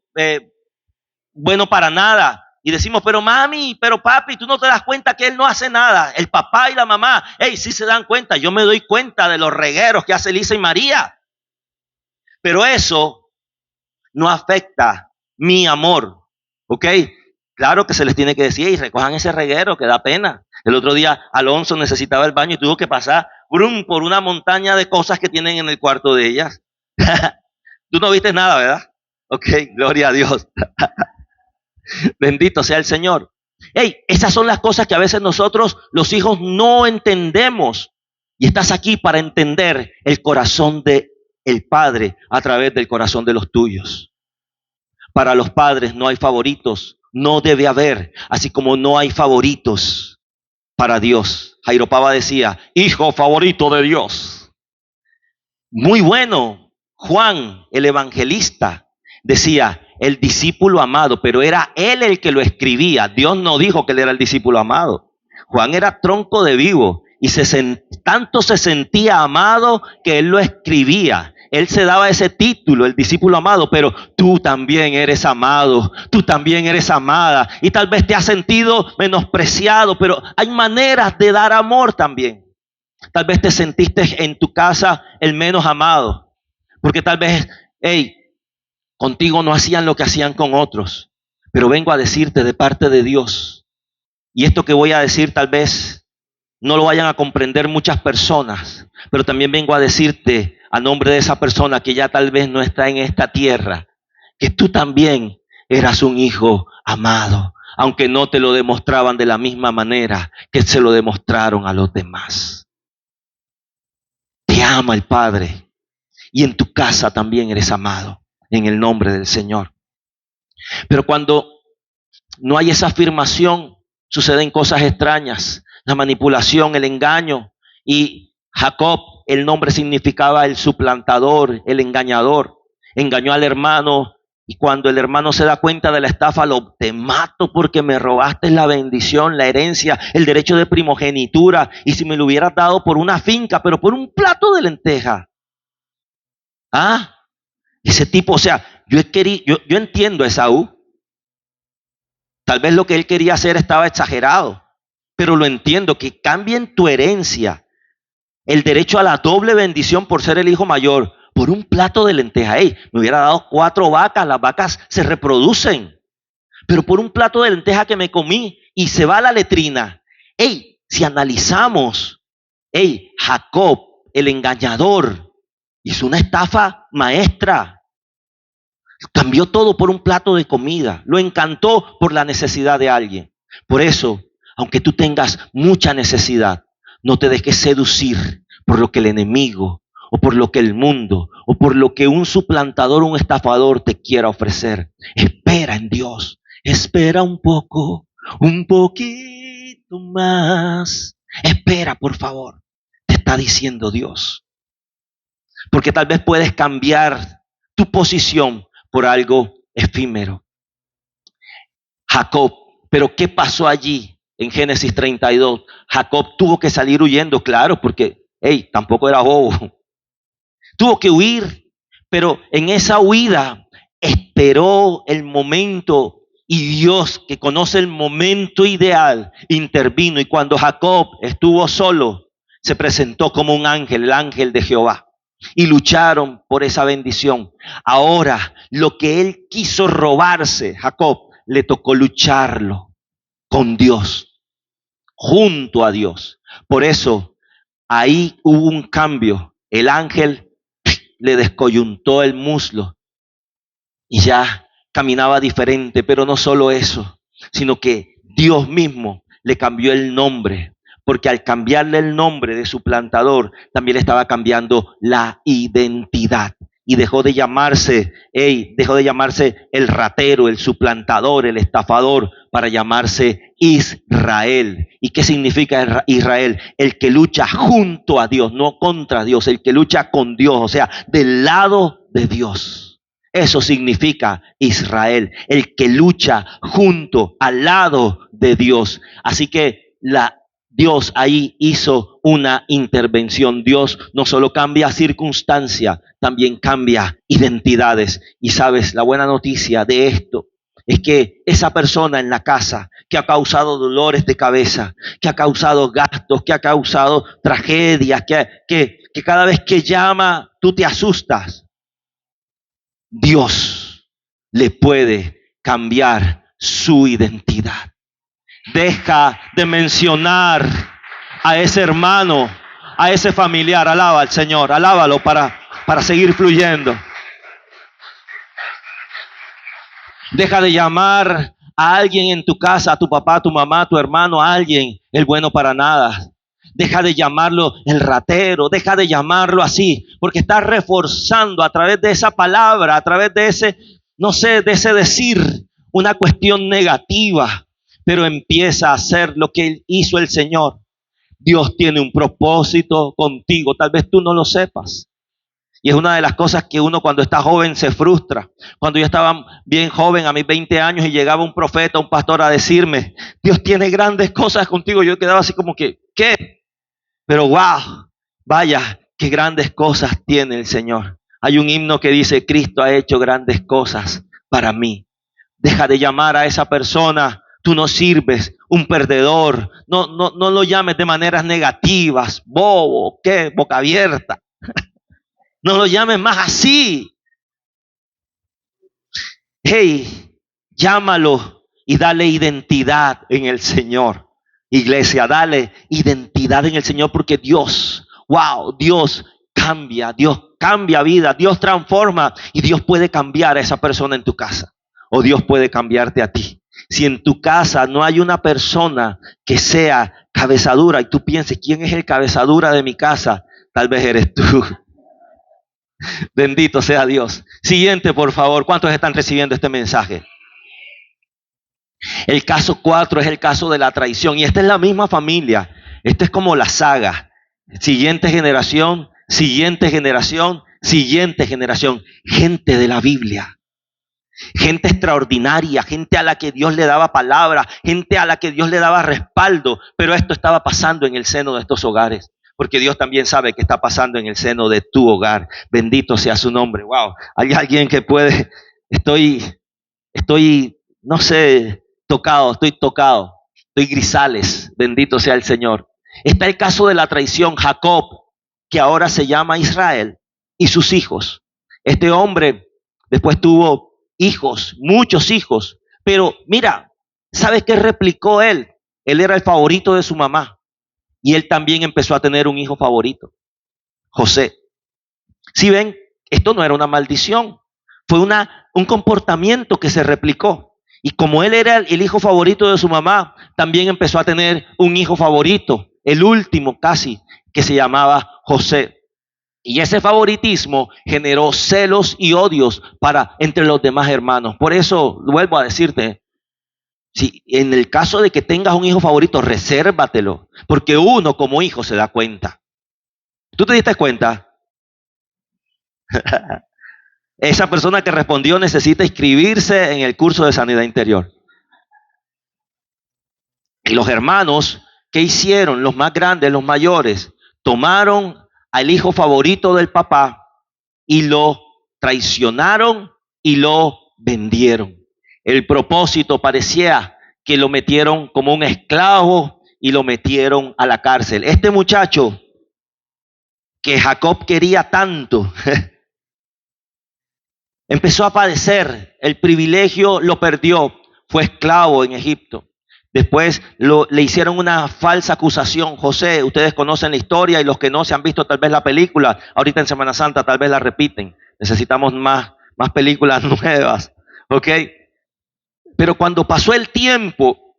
bueno para nada. Y decimos, pero mami, pero papi, tú no te das cuenta que él no hace nada. El papá y la mamá, hey, sí se dan cuenta. Yo me doy cuenta de los regueros que hace Elisa y María. Pero eso no afecta mi amor, ¿ok? Claro que se les tiene que decir, y recojan ese reguero que da pena. El otro día Alonso necesitaba el baño y tuvo que pasar por una montaña de cosas que tienen en el cuarto de ellas. Tú no viste nada, ¿verdad? Ok, gloria a Dios. Bendito sea el Señor. Hey, esas son las cosas que a veces nosotros, los hijos, no entendemos. Y estás aquí para entender el corazón del Padre a través del corazón de los tuyos. Para los padres no hay favoritos, no debe haber, así como no hay favoritos para Dios. Jairo Pava decía, hijo favorito de Dios. Muy bueno. Juan, el evangelista, decía, el discípulo amado, pero era él el que lo escribía. Dios no dijo que él era el discípulo amado. Juan era tronco de vivo y tanto se sentía amado que él lo escribía. Él se daba ese título, el discípulo amado, pero tú también eres amado, tú también eres amada. Y tal vez te has sentido menospreciado, pero hay maneras de dar amor también. Tal vez te sentiste en tu casa el menos amado, porque tal vez, hey, contigo no hacían lo que hacían con otros, pero vengo a decirte de parte de Dios, y esto que voy a decir tal vez no lo vayan a comprender muchas personas, pero también vengo a decirte a nombre de esa persona que ya tal vez no está en esta tierra, que tú también eras un hijo amado, aunque no te lo demostraban de la misma manera que se lo demostraron a los demás. Te ama el Padre, y en tu casa también eres amado. En el nombre del Señor. Pero cuando no hay esa afirmación, suceden cosas extrañas. La manipulación, el engaño. Y Jacob, el nombre significaba el suplantador, el engañador. Engañó al hermano y cuando el hermano se da cuenta de la estafa, te mato porque me robaste la bendición, la herencia, el derecho de primogenitura. Y si me lo hubieras dado por una finca, pero por un plato de lenteja. ¿Ah? Ese tipo, o sea, yo entiendo a Esaú. Tal vez lo que él quería hacer estaba exagerado, pero lo entiendo, que cambien tu herencia, el derecho a la doble bendición por ser el hijo mayor, por un plato de lenteja. Hey, me hubiera dado 4 vacas, las vacas se reproducen, pero por un plato de lenteja que me comí y se va a la letrina. Hey, si analizamos, hey, Jacob, el engañador, hizo una estafa maestra. Cambió todo por un plato de comida. Lo encantó por la necesidad de alguien. Por eso, aunque tú tengas mucha necesidad, no te dejes seducir por lo que el enemigo, o por lo que el mundo, o por lo que un suplantador, un estafador te quiera ofrecer. Espera en Dios. Espera un poco, un poquito más. Espera, por favor. Te está diciendo Dios. porque tal vez puedes cambiar tu posición por algo efímero. Jacob, pero ¿qué pasó allí en Génesis 32? Jacob tuvo que salir huyendo, claro, porque, tampoco era bobo. Tuvo que huir, pero en esa huida esperó el momento y Dios, que conoce el momento ideal, intervino. Y cuando Jacob estuvo solo, se presentó como un ángel, el ángel de Jehová. Y lucharon por esa bendición. Ahora, lo que él quiso robarse, Jacob, le tocó lucharlo con Dios, junto a Dios. Por eso, ahí hubo un cambio. El ángel le descoyuntó el muslo y ya caminaba diferente. Pero no solo eso, sino que Dios mismo le cambió el nombre, porque al cambiarle el nombre de su plantador, también le estaba cambiando la identidad. Y dejó de llamarse el ratero, el suplantador, el estafador, para llamarse Israel. ¿Y qué significa Israel? El que lucha junto a Dios, no contra Dios, el que lucha con Dios, o sea, del lado de Dios. Eso significa Israel, el que lucha junto al lado de Dios. Así que Dios ahí hizo una intervención. Dios no solo cambia circunstancias, también cambia identidades. Y sabes, la buena noticia de esto es que esa persona en la casa que ha causado dolores de cabeza, que ha causado gastos, que ha causado tragedias, que cada vez que llama tú te asustas, Dios le puede cambiar su identidad. Deja de mencionar a ese hermano, a ese familiar. Alaba al Señor, alábalo para seguir fluyendo. Deja de llamar a alguien en tu casa, a tu papá, a tu mamá, a tu hermano, a alguien, el bueno para nada. Deja de llamarlo el ratero, deja de llamarlo así, porque estás reforzando a través de esa palabra, a través de ese, de ese decir, una cuestión negativa. Pero empieza a hacer lo que hizo el Señor. Dios tiene un propósito contigo. Tal vez tú no lo sepas. Y es una de las cosas que uno cuando está joven se frustra. Cuando yo estaba bien joven, a mis 20 años, y llegaba un profeta, un pastor a decirme, Dios tiene grandes cosas contigo. Yo quedaba así como que, ¿qué? Pero wow, vaya, qué grandes cosas tiene el Señor. Hay un himno que dice, Cristo ha hecho grandes cosas para mí. Deja de llamar a esa persona, tú no sirves, un perdedor. No lo llames de maneras negativas, bobo, ¿qué? Boca abierta. No lo llames más así. Llámalo y dale identidad en el Señor. Iglesia, dale identidad en el Señor, porque Dios cambia vida, Dios transforma, y Dios puede cambiar a esa persona en tu casa, o Dios puede cambiarte a ti. Si en tu casa no hay una persona que sea cabezadura y tú pienses, ¿quién es el cabezadura de mi casa? Tal vez eres tú. Bendito sea Dios. Siguiente, por favor. ¿Cuántos están recibiendo este mensaje? El caso 4 es el caso de la traición. Y esta es la misma familia. Esta es como la saga. Siguiente generación, siguiente generación, siguiente generación. Gente de la Biblia. Gente extraordinaria, gente a la que Dios le daba palabra, gente a la que Dios le daba respaldo. Pero esto estaba pasando en el seno de estos hogares. Porque Dios también sabe que está pasando en el seno de tu hogar. Bendito sea su nombre. Wow. Hay alguien que puede. Estoy, no sé, estoy tocado. Estoy grisales. Bendito sea el Señor. Está el caso de la traición. Jacob, que ahora se llama Israel, y sus hijos. Este hombre después tuvo hijos, muchos hijos. Pero mira, ¿sabes qué replicó él? Él era el favorito de su mamá. Y él también empezó a tener un hijo favorito, José. Si ven, esto no era una maldición, fue un comportamiento que se replicó. Y como él era el hijo favorito de su mamá, también empezó a tener un hijo favorito, el último casi, que se llamaba José. Y ese favoritismo generó celos y odios entre los demás hermanos. Por eso, vuelvo a decirte, si en el caso de que tengas un hijo favorito, resérvatelo, porque uno como hijo se da cuenta. ¿Tú te diste cuenta? Esa persona que respondió necesita inscribirse en el curso de sanidad interior. Y los hermanos, ¿qué hicieron? Los más grandes, los mayores, tomaron al hijo favorito del papá y lo traicionaron y lo vendieron. El propósito parecía que lo metieron como un esclavo y lo metieron a la cárcel. Este muchacho que Jacob quería tanto, empezó a padecer, el privilegio lo perdió, fue esclavo en Egipto. Después le hicieron una falsa acusación. José, ustedes conocen la historia y los que no se han visto tal vez la película, ahorita en Semana Santa tal vez la repiten. Necesitamos más películas nuevas, ¿ok? Pero cuando pasó el tiempo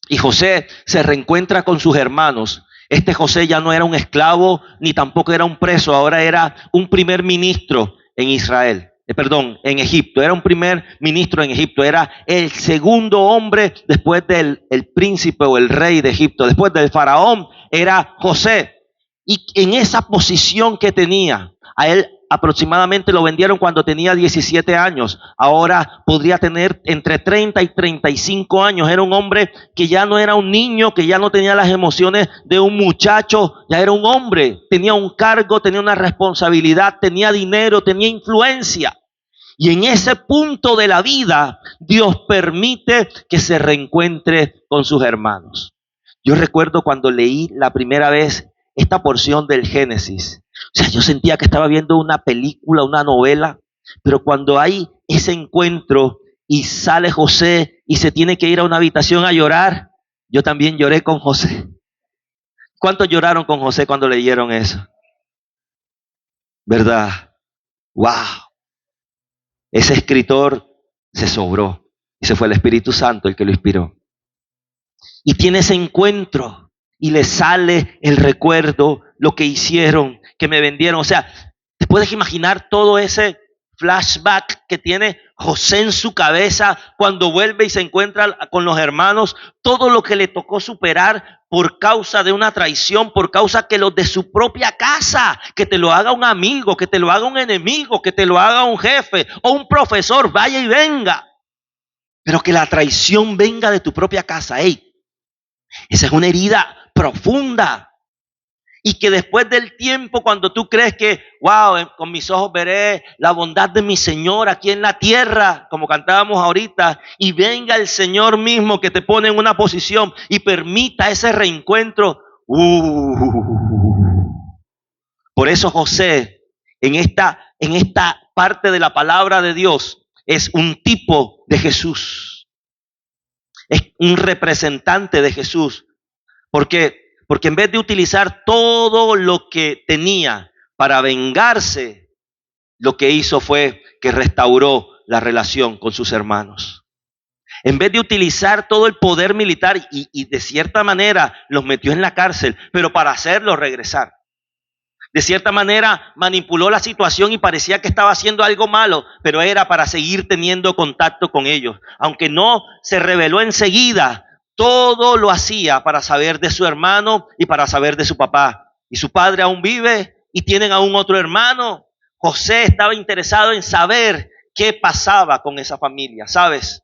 y José se reencuentra con sus hermanos, este José ya no era un esclavo ni tampoco era un preso, ahora era un primer ministro en Israel. En Egipto, era un primer ministro en Egipto, era el segundo hombre después del príncipe o el rey de Egipto, después del faraón, era José. Y en esa posición que tenía, a él aproximadamente lo vendieron cuando tenía 17 años, ahora podría tener entre 30 y 35 años, era un hombre que ya no era un niño, que ya no tenía las emociones de un muchacho, ya era un hombre, tenía un cargo, tenía una responsabilidad, tenía dinero, tenía influencia. Y en ese punto de la vida, Dios permite que se reencuentre con sus hermanos. Yo recuerdo cuando leí la primera vez esta porción del Génesis. O sea, yo sentía que estaba viendo una película, una novela, pero cuando hay ese encuentro y sale José y se tiene que ir a una habitación a llorar, yo también lloré con José. ¿Cuántos lloraron con José cuando leyeron eso? ¿Verdad? ¡Wow! Ese escritor se sobró y se fue el Espíritu Santo el que lo inspiró. Y tiene ese encuentro y le sale el recuerdo, lo que hicieron, que me vendieron. O sea, ¿te puedes imaginar todo ese flashback que tiene José en su cabeza cuando vuelve y se encuentra con los hermanos? Todo lo que le tocó superar por causa de una traición, por causa que los de su propia casa, que te lo haga un amigo, que te lo haga un enemigo, que te lo haga un jefe o un profesor, vaya y venga. Pero que la traición venga de tu propia casa, esa es una herida profunda. Y que después del tiempo, cuando tú crees que, wow, con mis ojos veré la bondad de mi Señor aquí en la tierra, como cantábamos ahorita, y venga el Señor mismo que te pone en una posición y permita ese reencuentro. Por eso José, en esta parte de la palabra de Dios, es un tipo de Jesús. Es un representante de Jesús. Porque en vez de utilizar todo lo que tenía para vengarse, lo que hizo fue que restauró la relación con sus hermanos. En vez de utilizar todo el poder militar y de cierta manera los metió en la cárcel, pero para hacerlos regresar. De cierta manera manipuló la situación y parecía que estaba haciendo algo malo, pero era para seguir teniendo contacto con ellos. Aunque no se reveló enseguida, todo lo hacía para saber de su hermano y para saber de su papá. Y su padre aún vive y tienen aún otro hermano. José estaba interesado en saber qué pasaba con esa familia, ¿sabes?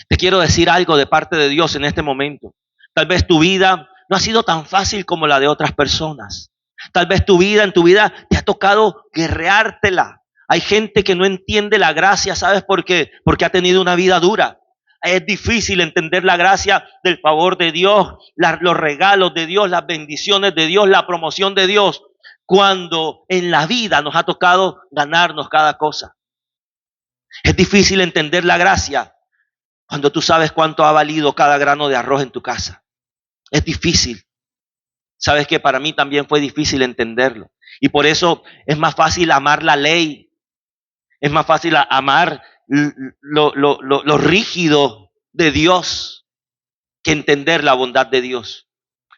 Te quiero decir algo de parte de Dios en este momento. Tal vez tu vida no ha sido tan fácil como la de otras personas. Tal vez en tu vida te ha tocado guerreártela. Hay gente que no entiende la gracia, ¿sabes por qué? Porque ha tenido una vida dura. Es difícil entender la gracia del favor de Dios, los regalos de Dios, las bendiciones de Dios, la promoción de Dios, cuando en la vida nos ha tocado ganarnos cada cosa. Es difícil entender la gracia cuando tú sabes cuánto ha valido cada grano de arroz en tu casa. Es difícil. Sabes que para mí también fue difícil entenderlo. Y por eso es más fácil amar la ley. Es más fácil amar lo rígido de Dios que entender la bondad de Dios.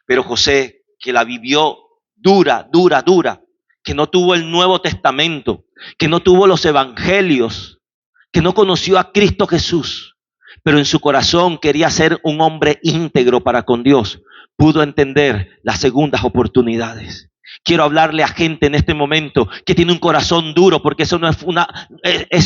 Pero José, que la vivió dura, que no tuvo el Nuevo Testamento, que no tuvo los evangelios, que no conoció a Cristo Jesús, pero en su corazón quería ser un hombre íntegro para con Dios, pudo entender las segundas oportunidades. Quiero hablarle a gente en este momento que tiene un corazón duro, porque eso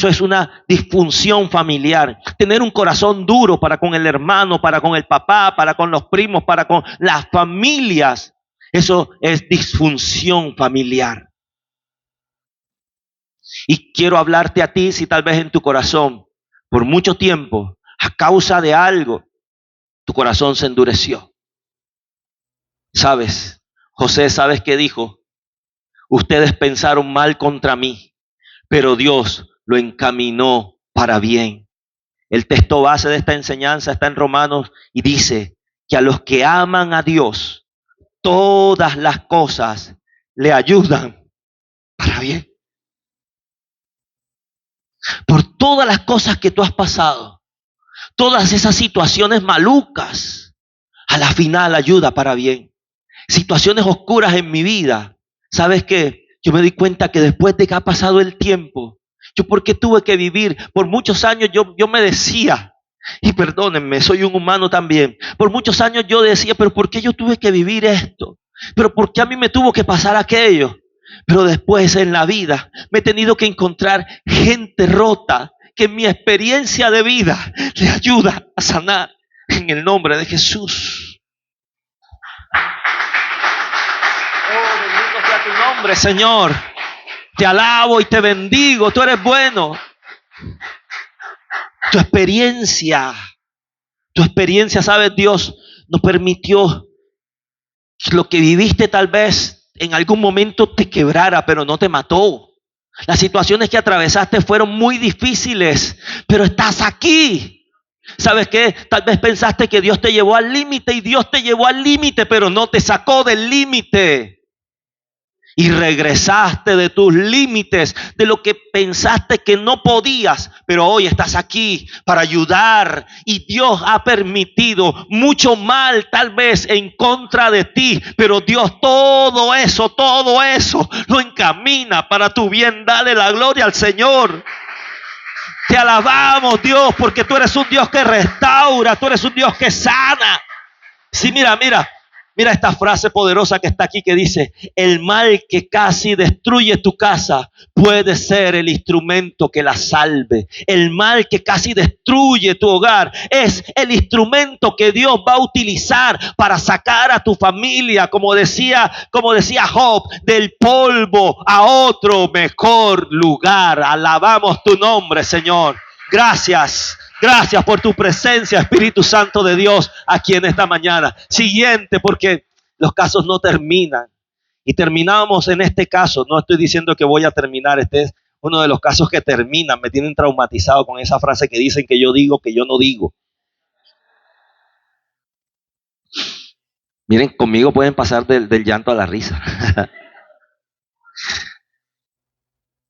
es una disfunción familiar. Tener un corazón duro para con el hermano, para con el papá, para con los primos, para con las familias. Eso es disfunción familiar. Y quiero hablarte a ti, si tal vez en tu corazón, por mucho tiempo, a causa de algo, tu corazón se endureció. ¿Sabes? José, ¿sabes qué dijo? Ustedes pensaron mal contra mí, pero Dios lo encaminó para bien. El texto base de esta enseñanza está en Romanos y dice que a los que aman a Dios, todas las cosas le ayudan para bien. Por todas las cosas que tú has pasado, todas esas situaciones malucas, a la final ayuda para bien. Situaciones oscuras en mi vida. ¿Sabes qué? Yo me di cuenta que después de que ha pasado el tiempo, yo porque tuve que vivir por muchos años, yo me decía, y perdónenme, soy un humano también, por muchos años yo decía, pero ¿por qué yo tuve que vivir esto? ¿Pero por qué a mí me tuvo que pasar aquello? Pero después en la vida me he tenido que encontrar gente rota que en mi experiencia de vida le ayuda a sanar en el nombre de Jesús. Oh, bendito sea tu nombre, Señor. Te alabo y te bendigo. Tú eres bueno. Tu experiencia, ¿sabes? Dios nos permitió lo que viviste tal vez en algún momento te quebrara, pero no te mató. Las situaciones que atravesaste fueron muy difíciles, pero estás aquí. ¿Sabes qué? Tal vez pensaste que Dios te llevó al límite y Dios te llevó al límite, pero no te sacó del límite. Y regresaste de tus límites, de lo que pensaste que no podías, pero hoy estás aquí para ayudar. Y Dios ha permitido mucho mal tal vez en contra de ti, pero Dios todo eso lo encamina para tu bien. Dale la gloria al Señor. Te alabamos, Dios, porque tú eres un Dios que restaura, tú eres un Dios que sana. Sí, mira esta frase poderosa que está aquí que dice: el mal que casi destruye tu casa puede ser el instrumento que la salve. El mal que casi destruye tu hogar es el instrumento que Dios va a utilizar para sacar a tu familia, como decía Job, del polvo a otro mejor lugar. Alabamos tu nombre, Señor. Gracias. Gracias por tu presencia, Espíritu Santo de Dios, aquí en esta mañana. Siguiente, porque los casos no terminan. Y terminamos en este caso. No estoy diciendo que voy a terminar. Este es uno de los casos que terminan. Me tienen traumatizado con esa frase que dicen que yo digo, que yo no digo. Miren, conmigo pueden pasar del llanto a la risa.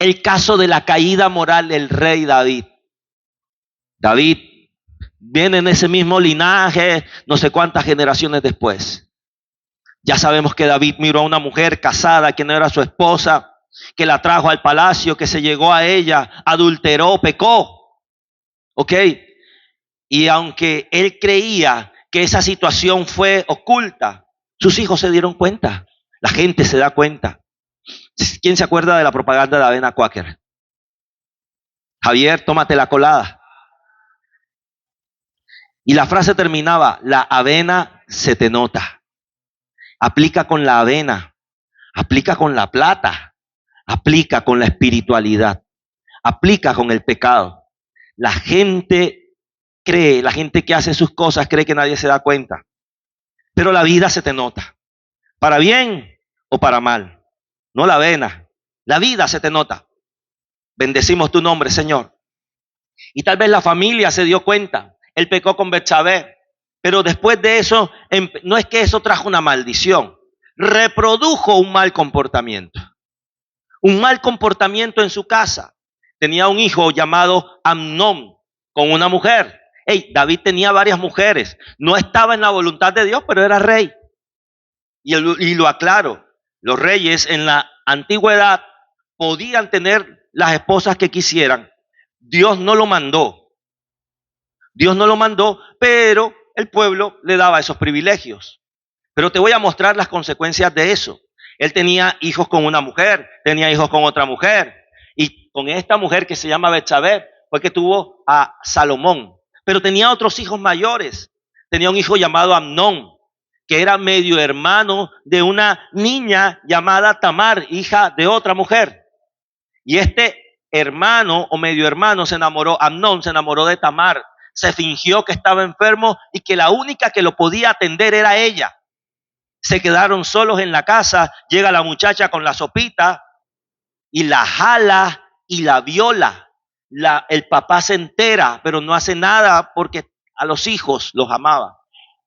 El caso de la caída moral del rey David. David viene en ese mismo linaje, no sé cuántas generaciones después. Ya sabemos que David miró a una mujer casada que no era su esposa, que la trajo al palacio, que se llegó a ella, adulteró, pecó. ¿Ok? Y aunque él creía que esa situación fue oculta, sus hijos se dieron cuenta. La gente se da cuenta. ¿Quién se acuerda de la propaganda de avena Quaker? Javier, tómate la colada. Y la frase terminaba: la avena se te nota. Aplica con la avena, aplica con la plata, aplica con la espiritualidad, aplica con el pecado. La gente cree, la gente que hace sus cosas cree que nadie se da cuenta. Pero la vida se te nota, para bien o para mal. No la avena, la vida se te nota. Bendecimos tu nombre, Señor. Y tal vez la familia se dio cuenta. Él pecó con Betsabé, pero después de eso, no es que eso trajo una maldición, reprodujo un mal comportamiento. Un mal comportamiento en su casa. Tenía un hijo llamado Amnón con una mujer. David tenía varias mujeres. No estaba en la voluntad de Dios, pero era rey. Y lo aclaro, los reyes en la antigüedad podían tener las esposas que quisieran. Dios no lo mandó. Dios no lo mandó, pero el pueblo le daba esos privilegios. Pero te voy a mostrar las consecuencias de eso. Él tenía hijos con una mujer, tenía hijos con otra mujer. Y con esta mujer que se llama Betsabé fue que tuvo a Salomón. Pero tenía otros hijos mayores. Tenía un hijo llamado Amnón, que era medio hermano de una niña llamada Tamar, hija de otra mujer. Y este hermano o medio hermano Amnón se enamoró de Tamar. Se fingió que estaba enfermo y que la única que lo podía atender era ella. Se quedaron solos en la casa. Llega la muchacha con la sopita y la jala y la viola. El papá se entera, pero no hace nada porque a los hijos los amaba.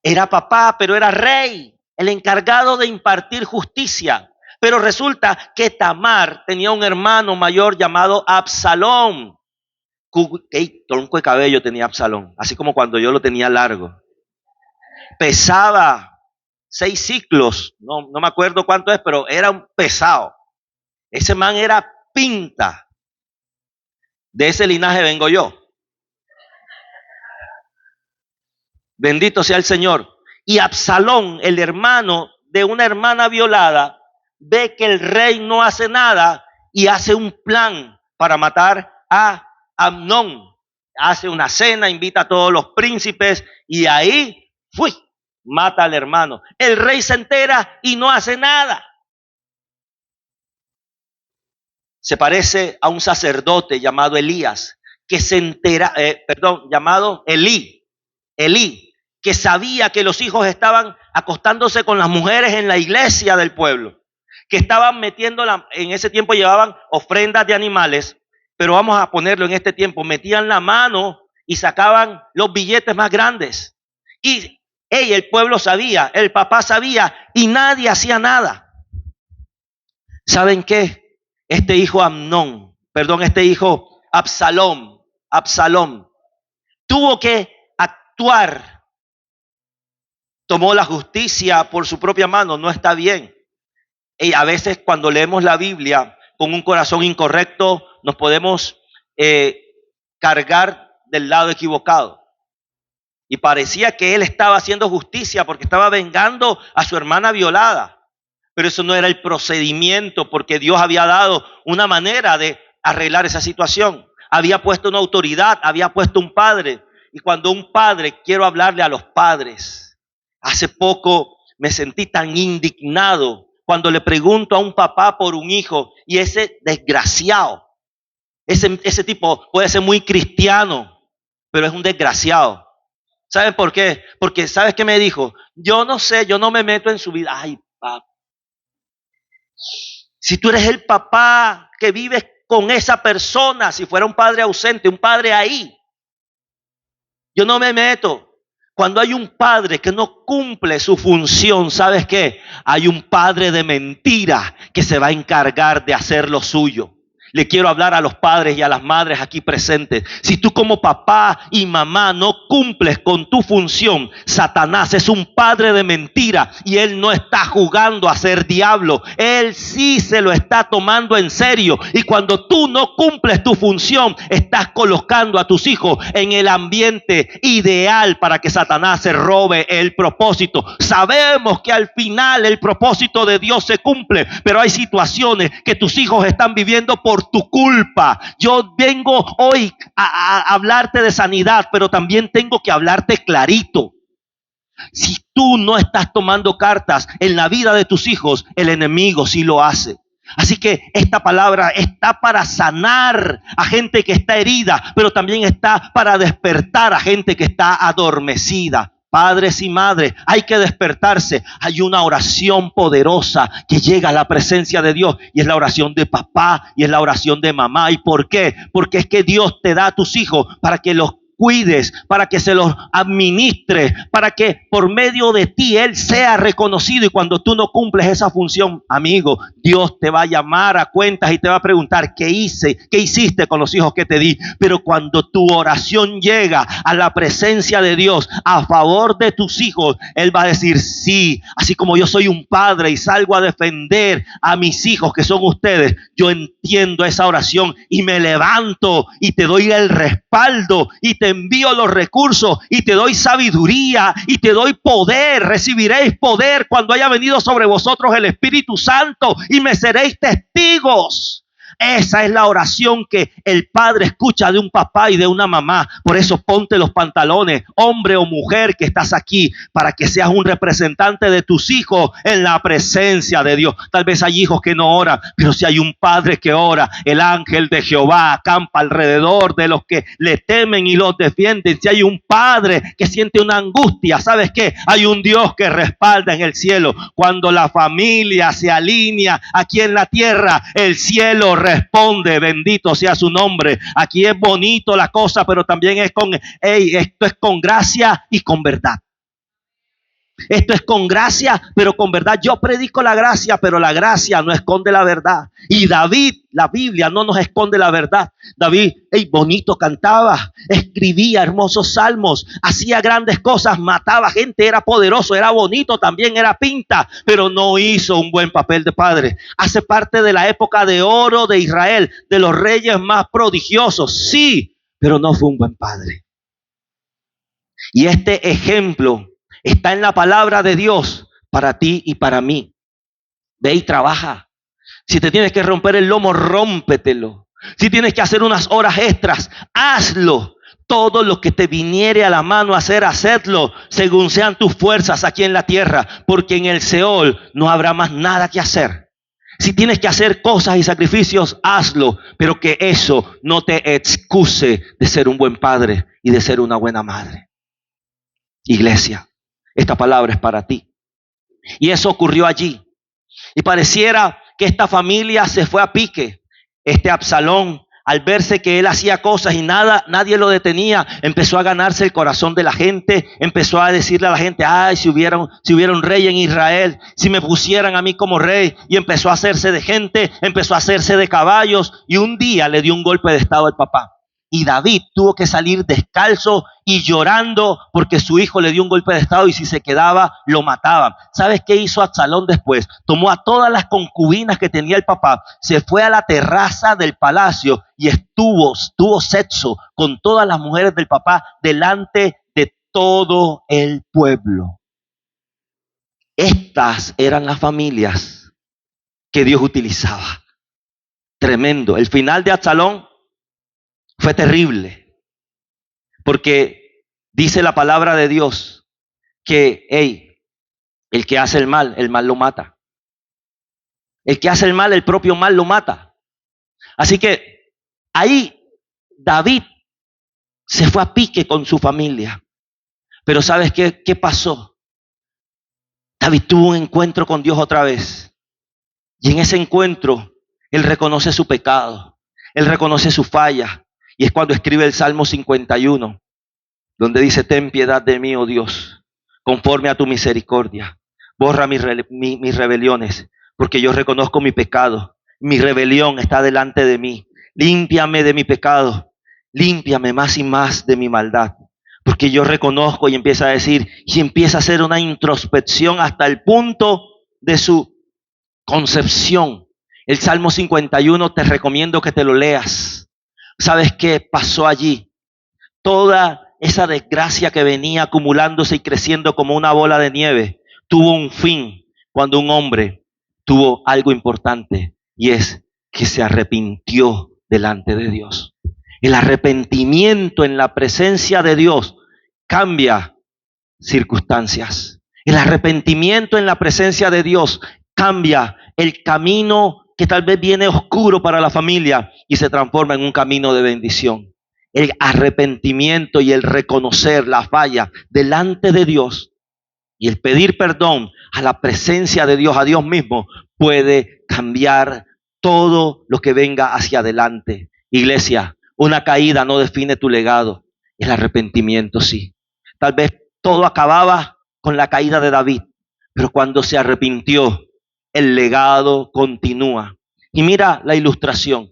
Era papá, pero era rey, el encargado de impartir justicia. Pero resulta que Tamar tenía un hermano mayor llamado Absalón. ¿Qué tronco de cabello tenía Absalón? Así como cuando yo lo tenía largo. Pesaba 6 ciclos, no me acuerdo cuánto es, pero era un pesado. Ese man era pinta. De ese linaje vengo yo. Bendito sea el Señor. Y Absalón, el hermano de una hermana violada, ve que el rey no hace nada y hace un plan para matar a Amnón. Hace una cena, invita a todos los príncipes y ahí, mata al hermano. El rey se entera y no hace nada. Se parece a un sacerdote llamado Elías, que se entera, llamado Elí, que sabía que los hijos estaban acostándose con las mujeres en la iglesia del pueblo, que estaban metiendo, en ese tiempo llevaban ofrendas de animales, pero vamos a ponerlo en este tiempo, metían la mano y sacaban los billetes más grandes. Y el pueblo sabía, el papá sabía y nadie hacía nada. ¿Saben qué? Este hijo Absalón, tuvo que actuar. Tomó la justicia por su propia mano, no está bien. Y a veces cuando leemos la Biblia con un corazón incorrecto, nos podemos cargar del lado equivocado. Y parecía que él estaba haciendo justicia porque estaba vengando a su hermana violada. Pero eso no era el procedimiento, porque Dios había dado una manera de arreglar esa situación. Había puesto una autoridad, había puesto un padre. Y cuando un padre, quiero hablarle a los padres. Hace poco me sentí tan indignado cuando le pregunto a un papá por un hijo y ese desgraciado, ese tipo puede ser muy cristiano, pero es un desgraciado. ¿Saben por qué? Porque ¿sabes qué me dijo? Yo no sé, yo no me meto en su vida. Ay, papá. Si tú eres el papá que vives con esa persona, si fuera un padre ausente, un padre ahí, yo no me meto. Cuando hay un padre que no cumple su función, ¿sabes qué? Hay un padre de mentira que se va a encargar de hacer lo suyo. Le quiero hablar a los padres y a las madres aquí presentes. Si tú como papá y mamá no cumples con tu función, Satanás es un padre de mentira y él no está jugando a ser diablo. Él sí se lo está tomando en serio. Y cuando tú no cumples tu función, estás colocando a tus hijos en el ambiente ideal para que Satanás se robe el propósito. Sabemos que al final el propósito de Dios se cumple, pero hay situaciones que tus hijos están viviendo por tu culpa. Yo vengo hoy a hablarte de sanidad, pero también tengo que hablarte clarito. Si tú no estás tomando cartas en la vida de tus hijos, el enemigo sí lo hace. Así que esta palabra está para sanar a gente que está herida, pero también está para despertar a gente que está adormecida. Padres y madres, hay que despertarse. Hay una oración poderosa que llega a la presencia de Dios y es la oración de papá y es la oración de mamá. ¿Y por qué? Porque es que Dios te da a tus hijos para que los cuides, para que se los administres, para que por medio de ti Él sea reconocido. Y cuando tú no cumples esa función, amigo, Dios te va a llamar a cuentas y te va a preguntar ¿qué hiciste con los hijos que te di? Pero cuando tu oración llega a la presencia de Dios a favor de tus hijos, Él va a decir sí. Así como yo soy un padre y salgo a defender a mis hijos que son ustedes, yo entiendo esa oración y me levanto y te doy el respaldo y te te envío los recursos y te doy sabiduría y te doy poder. Recibiréis poder cuando haya venido sobre vosotros el Espíritu Santo y me seréis testigos. Esa es la oración que el padre escucha de un papá y de una mamá. Por eso ponte los pantalones, hombre o mujer que estás aquí, para que seas un representante de tus hijos en la presencia de Dios. Tal vez hay hijos que no oran, pero si hay un padre que ora, el ángel de Jehová acampa alrededor de los que le temen y los defienden. Si hay un padre que siente una angustia, ¿sabes qué? Hay un Dios que respalda en el cielo. Cuando la familia se alinea aquí en la tierra, el cielo responde, bendito sea su nombre. Aquí es bonito la cosa, pero también es esto es con gracia y con verdad. Esto es con gracia, pero con verdad. Yo predico la gracia, pero la gracia no esconde la verdad. Y David, la Biblia no nos esconde la verdad. David, bonito cantaba, escribía hermosos salmos, hacía grandes cosas, mataba gente, era poderoso, era bonito, también era pinta, pero no hizo un buen papel de padre. Hace parte de la época de oro de Israel, de los reyes más prodigiosos, sí, pero no fue un buen padre. Y este ejemplo está en la palabra de Dios para ti y para mí. Ve y trabaja. Si te tienes que romper el lomo, rómpetelo. Si tienes que hacer unas horas extras, hazlo. Todo lo que te viniere a la mano a hacer, hacedlo según sean tus fuerzas aquí en la tierra, porque en el Seol no habrá más nada que hacer. Si tienes que hacer cosas y sacrificios, hazlo, pero que eso no te excuse de ser un buen padre y de ser una buena madre. Iglesia, esta palabra es para ti. Y eso ocurrió allí. Y pareciera que esta familia se fue a pique. Absalón, al verse que él hacía cosas y nadie lo detenía, empezó a ganarse el corazón de la gente. Empezó a decirle a la gente, ay, si hubiera un rey en Israel, si me pusieran a mí como rey. Y empezó a hacerse de gente, empezó a hacerse de caballos. Y un día le dio un golpe de estado al papá. Y David tuvo que salir descalzo y llorando porque su hijo le dio un golpe de estado y si se quedaba lo mataban. ¿Sabes qué hizo Absalón después? Tomó a todas las concubinas que tenía el papá, se fue a la terraza del palacio y tuvo sexo con todas las mujeres del papá delante de todo el pueblo. Estas eran las familias que Dios utilizaba. Tremendo. El final de Absalón fue terrible, porque dice la palabra de Dios que el que hace el mal lo mata. El que hace el mal, el propio mal lo mata. Así que ahí David se fue a pique con su familia. Pero ¿sabes qué pasó? David tuvo un encuentro con Dios otra vez. Y en ese encuentro, él reconoce su pecado. Él reconoce su falla. Y es cuando escribe el Salmo 51, donde dice, ten piedad de mí, oh Dios, conforme a tu misericordia. Borra mis rebeliones, porque yo reconozco mi pecado. Mi rebelión está delante de mí. Límpiame de mi pecado. Límpiame más y más de mi maldad. Porque yo reconozco y empieza a decir, y empieza a hacer una introspección hasta el punto de su concepción. El Salmo 51 te recomiendo que te lo leas. ¿Sabes qué pasó allí? Toda esa desgracia que venía acumulándose y creciendo como una bola de nieve tuvo un fin cuando un hombre tuvo algo importante y es que se arrepintió delante de Dios. El arrepentimiento en la presencia de Dios cambia circunstancias. El arrepentimiento en la presencia de Dios cambia el camino que tal vez viene oscuro para la familia y se transforma en un camino de bendición. El arrepentimiento y el reconocer la falla delante de Dios y el pedir perdón a la presencia de Dios, a Dios mismo, puede cambiar todo lo que venga hacia adelante. Iglesia, una caída no define tu legado, el arrepentimiento sí. Tal vez todo acababa con la caída de David, pero cuando se arrepintió, el legado continúa. Y mira la ilustración.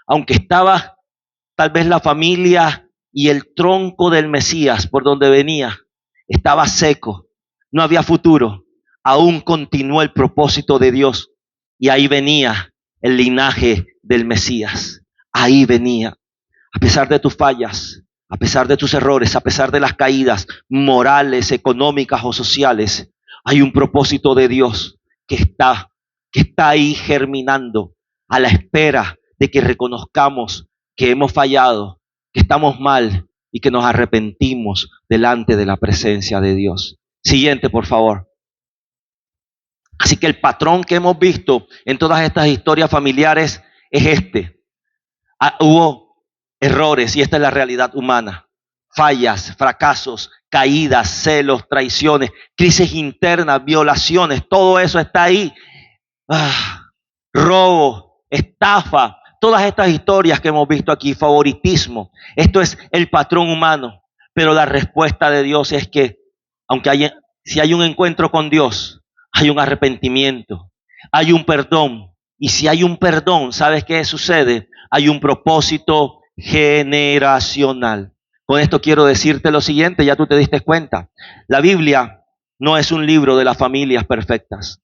Aunque estaba tal vez la familia y el tronco del Mesías por donde venía, estaba seco, no había futuro, aún continuó el propósito de Dios. Y ahí venía el linaje del Mesías. Ahí venía. A pesar de tus fallas, a pesar de tus errores, a pesar de las caídas morales, económicas o sociales, hay un propósito de Dios que está ahí germinando a la espera de que reconozcamos que hemos fallado, que estamos mal y que nos arrepentimos delante de la presencia de Dios. Siguiente, por favor. Así que el patrón que hemos visto en todas estas historias familiares es este. Hubo errores y esta es la realidad humana. Fallas, fracasos, caídas, celos, traiciones, crisis internas, violaciones, todo eso está ahí. Robo, estafa, todas estas historias que hemos visto aquí, favoritismo. Esto es el patrón humano. Pero la respuesta de Dios es que si hay un encuentro con Dios, hay un arrepentimiento, hay un perdón. Y si hay un perdón, ¿sabes qué sucede? Hay un propósito generacional. Con esto quiero decirte lo siguiente, ya tú te diste cuenta. La Biblia no es un libro de las familias perfectas.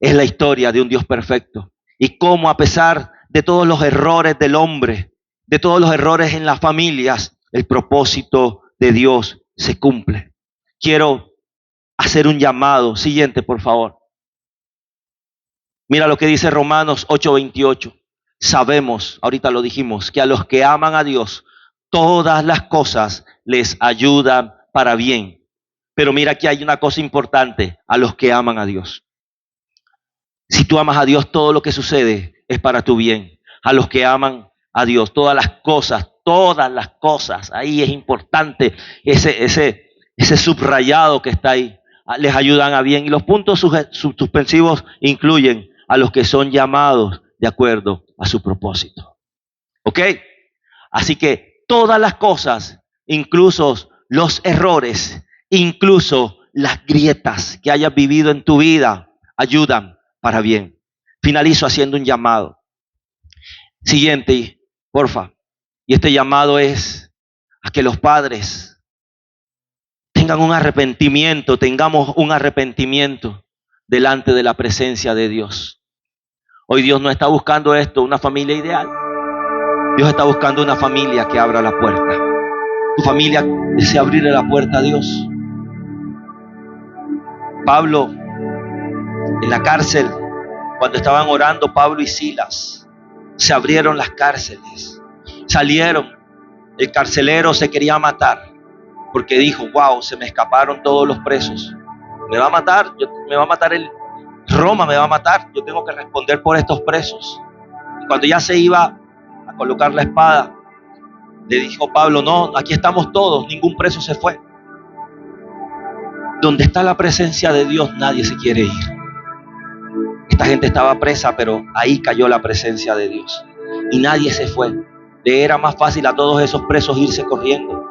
Es la historia de un Dios perfecto. Y cómo a pesar de todos los errores del hombre, de todos los errores en las familias, el propósito de Dios se cumple. Quiero hacer un llamado. Siguiente, por favor. Mira lo que dice Romanos 8:28. Sabemos, ahorita lo dijimos, que a los que aman a Dios, todas las cosas les ayudan para bien. Pero mira que hay una cosa importante, a los que aman a Dios. Si tú amas a Dios, todo lo que sucede es para tu bien. A los que aman a Dios, todas las cosas, ahí es importante ese subrayado que está ahí, les ayudan a bien. Y los puntos suspensivos incluyen a los que son llamados de acuerdo a su propósito. ¿Ok? Así que todas las cosas, incluso los errores, incluso las grietas que hayas vivido en tu vida, ayudan para bien. Finalizo haciendo un llamado. Siguiente, porfa. Y este llamado es a que los padres tengamos un arrepentimiento delante de la presencia de Dios. Hoy Dios no está buscando esto, una familia ideal. Dios está buscando una familia que abra la puerta. Tu familia desea abrirle la puerta a Dios. Pablo, en la cárcel, cuando estaban orando Pablo y Silas, se abrieron las cárceles, salieron. El carcelero se quería matar porque dijo: wow, se me escaparon todos los presos, me va a matar, Roma me va a matar, yo tengo que responder por estos presos. Y cuando ya se iba a colocar la espada, le dijo Pablo: no, aquí estamos todos, ningún preso se fue. Donde está la presencia de Dios, nadie se quiere ir. Esta gente estaba presa, pero ahí cayó la presencia de Dios y nadie se fue. Le era más fácil a todos esos presos irse corriendo,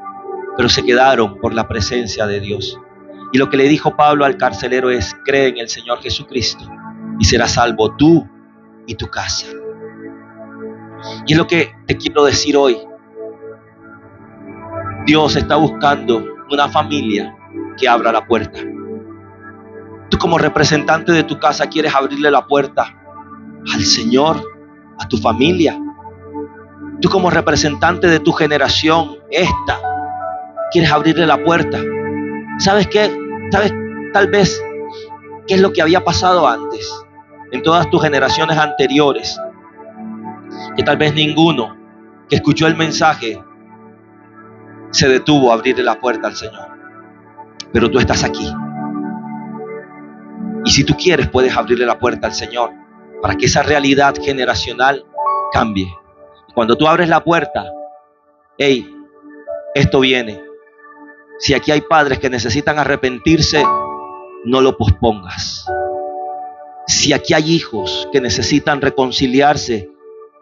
pero se quedaron por la presencia de Dios. Y lo que le dijo Pablo al carcelero es: cree en el Señor Jesucristo y serás salvo tú y tu casa. Y es lo que te quiero decir hoy. Dios está buscando una familia que abra la puerta. Tú, como representante de tu casa, quieres abrirle la puerta al Señor, a tu familia. Tú, como representante de tu generación, quieres abrirle la puerta. ¿Sabes qué? ¿Sabes tal vez qué es lo que había pasado antes, en todas tus generaciones anteriores? Que tal vez ninguno que escuchó el mensaje se detuvo a abrirle la puerta al Señor. Pero tú estás aquí. Y si tú quieres, puedes abrirle la puerta al Señor para que esa realidad generacional cambie. Cuando tú abres la puerta, esto viene. Si aquí hay padres que necesitan arrepentirse, no lo pospongas. Si aquí hay hijos que necesitan reconciliarse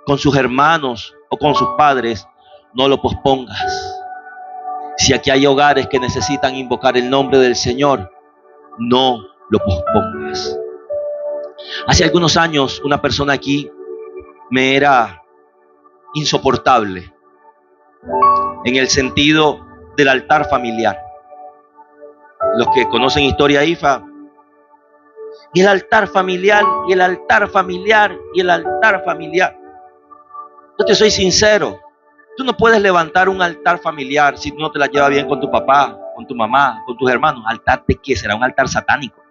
con sus hermanos o con sus padres, no lo pospongas. Si aquí hay hogares que necesitan invocar el nombre del Señor, no lo pospongas. Hace algunos años, una persona aquí me era insoportable en el sentido del altar familiar. Los que conocen Historia IFA, y el altar familiar, y el altar familiar, y el altar familiar. Yo te soy sincero, Tú no puedes levantar un altar familiar si tú no te la llevas bien con tu papá, con tu mamá, con tus hermanos. ¿Altar de qué? Será un altar satánico.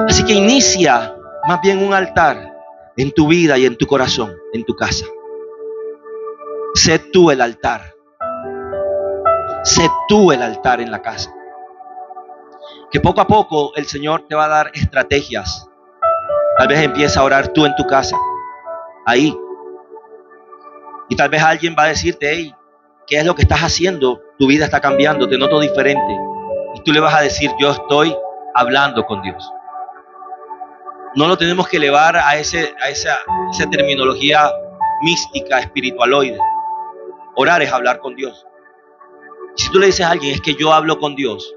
Así que inicia más bien un altar en tu vida y en tu corazón, en tu casa. Sé tú el altar. Sé tú el altar en la casa. Que poco a poco el Señor te va a dar estrategias. Tal vez empieza a orar tú en tu casa, ahí. Y tal vez alguien va a decirte, hey, ¿qué es lo que estás haciendo? Tu vida está cambiando, te noto diferente. Y tú le vas a decir, yo estoy hablando con Dios. No lo tenemos que elevar a esa terminología mística, espiritualoide. Orar es hablar con Dios. Si tú le dices a alguien, es que yo hablo con Dios,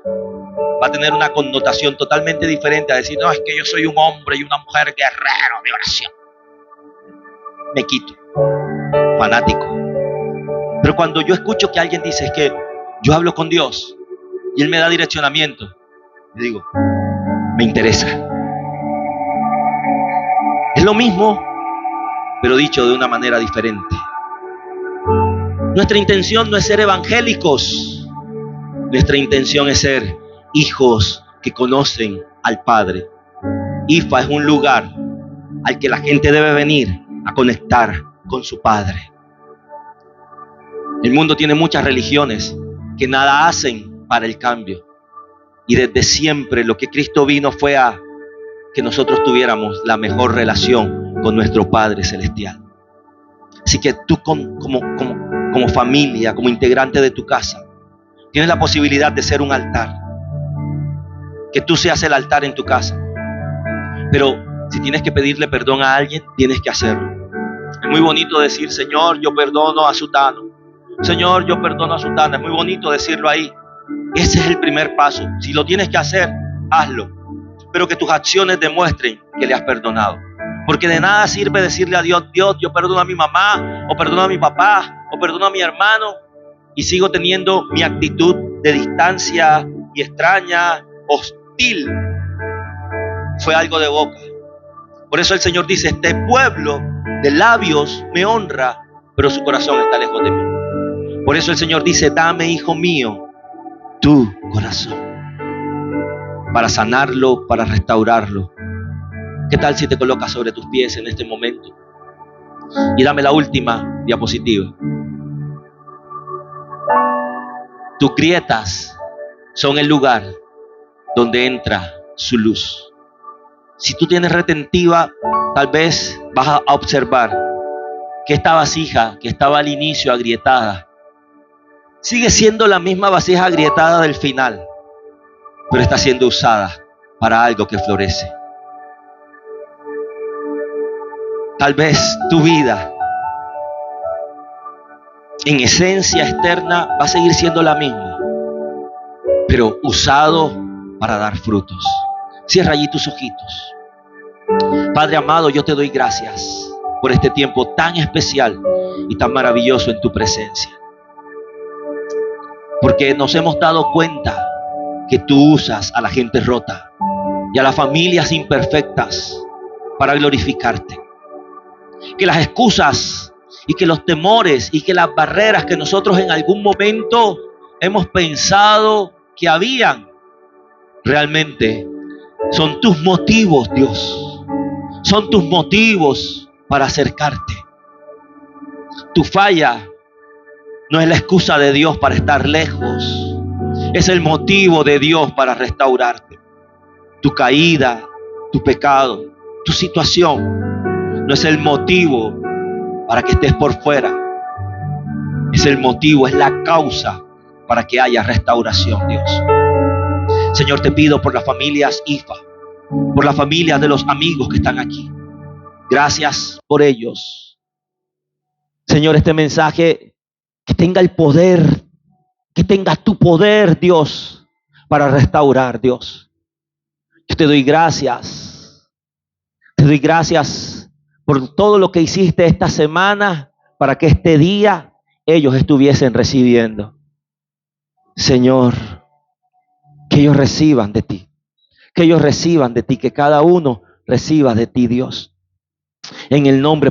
va a tener una connotación totalmente diferente a decir, no, es que yo soy un hombre y una mujer guerrero de oración. Me quito. Fanático. Pero cuando yo escucho que alguien dice, es que yo hablo con Dios y Él me da direccionamiento, le digo, me interesa. Es lo mismo, pero dicho de una manera diferente. Nuestra intención no es ser evangélicos. Nuestra intención es ser hijos que conocen al Padre. IFA es un lugar al que la gente debe venir a conectar con su Padre. El mundo tiene muchas religiones que nada hacen para el cambio. Y desde siempre lo que Cristo vino fue a que nosotros tuviéramos la mejor relación con nuestro Padre Celestial. Así que tú como familia, como integrante de tu casa, tienes la posibilidad de ser un altar. Que tú seas el altar en tu casa. Pero si tienes que pedirle perdón a alguien, tienes que hacerlo. Es muy bonito decir, Señor, yo perdono a Sutano. Señor, yo perdono a Sutana. Es muy bonito decirlo ahí. Ese es el primer paso. Si lo tienes que hacer, hazlo. Pero que tus acciones demuestren que le has perdonado. Porque de nada sirve decirle a Dios, Dios, yo perdono a mi mamá, o perdono a mi papá, o perdono a mi hermano, y sigo teniendo mi actitud de distancia y extraña, hostil. Fue algo de boca. Por eso el Señor dice, este pueblo de labios me honra, pero su corazón está lejos de mí. Por eso el Señor dice, dame, hijo mío, tu corazón. Para sanarlo, para restaurarlo. ¿Qué tal si te colocas sobre tus pies en este momento? Y dame la última diapositiva. Tus grietas son el lugar donde entra su luz. Si tú tienes retentiva, tal vez vas a observar que esta vasija que estaba al inicio agrietada, sigue siendo la misma vasija agrietada del final, pero está siendo usada para algo que florece. Tal vez tu vida, en esencia externa, va a seguir siendo la misma, pero usado para dar frutos. Cierra allí tus ojitos. Padre amado, yo te doy gracias por este tiempo tan especial y tan maravilloso en tu presencia. Porque nos hemos dado cuenta que tú usas a la gente rota y a las familias imperfectas para glorificarte. Que las excusas y que los temores y que las barreras que nosotros en algún momento hemos pensado que habían, realmente son tus motivos, Dios. Son tus motivos para acercarte. Tu falla no es la excusa de Dios para estar lejos. Es el motivo de Dios para restaurarte. Tu caída, tu pecado, tu situación no es el motivo para que estés por fuera. Es el motivo, es la causa para que haya restauración, Dios. Señor, te pido por las familias IFA, por las familias de los amigos que están aquí. Gracias por ellos. Señor, este mensaje que tenga el poder, que tenga tu poder, Dios, para restaurar, Dios. Yo te doy gracias. Te doy gracias por todo lo que hiciste esta semana para que este día ellos estuviesen recibiendo. Señor, que ellos reciban de ti. Que ellos reciban de ti. Que cada uno reciba de ti, Dios. En el nombre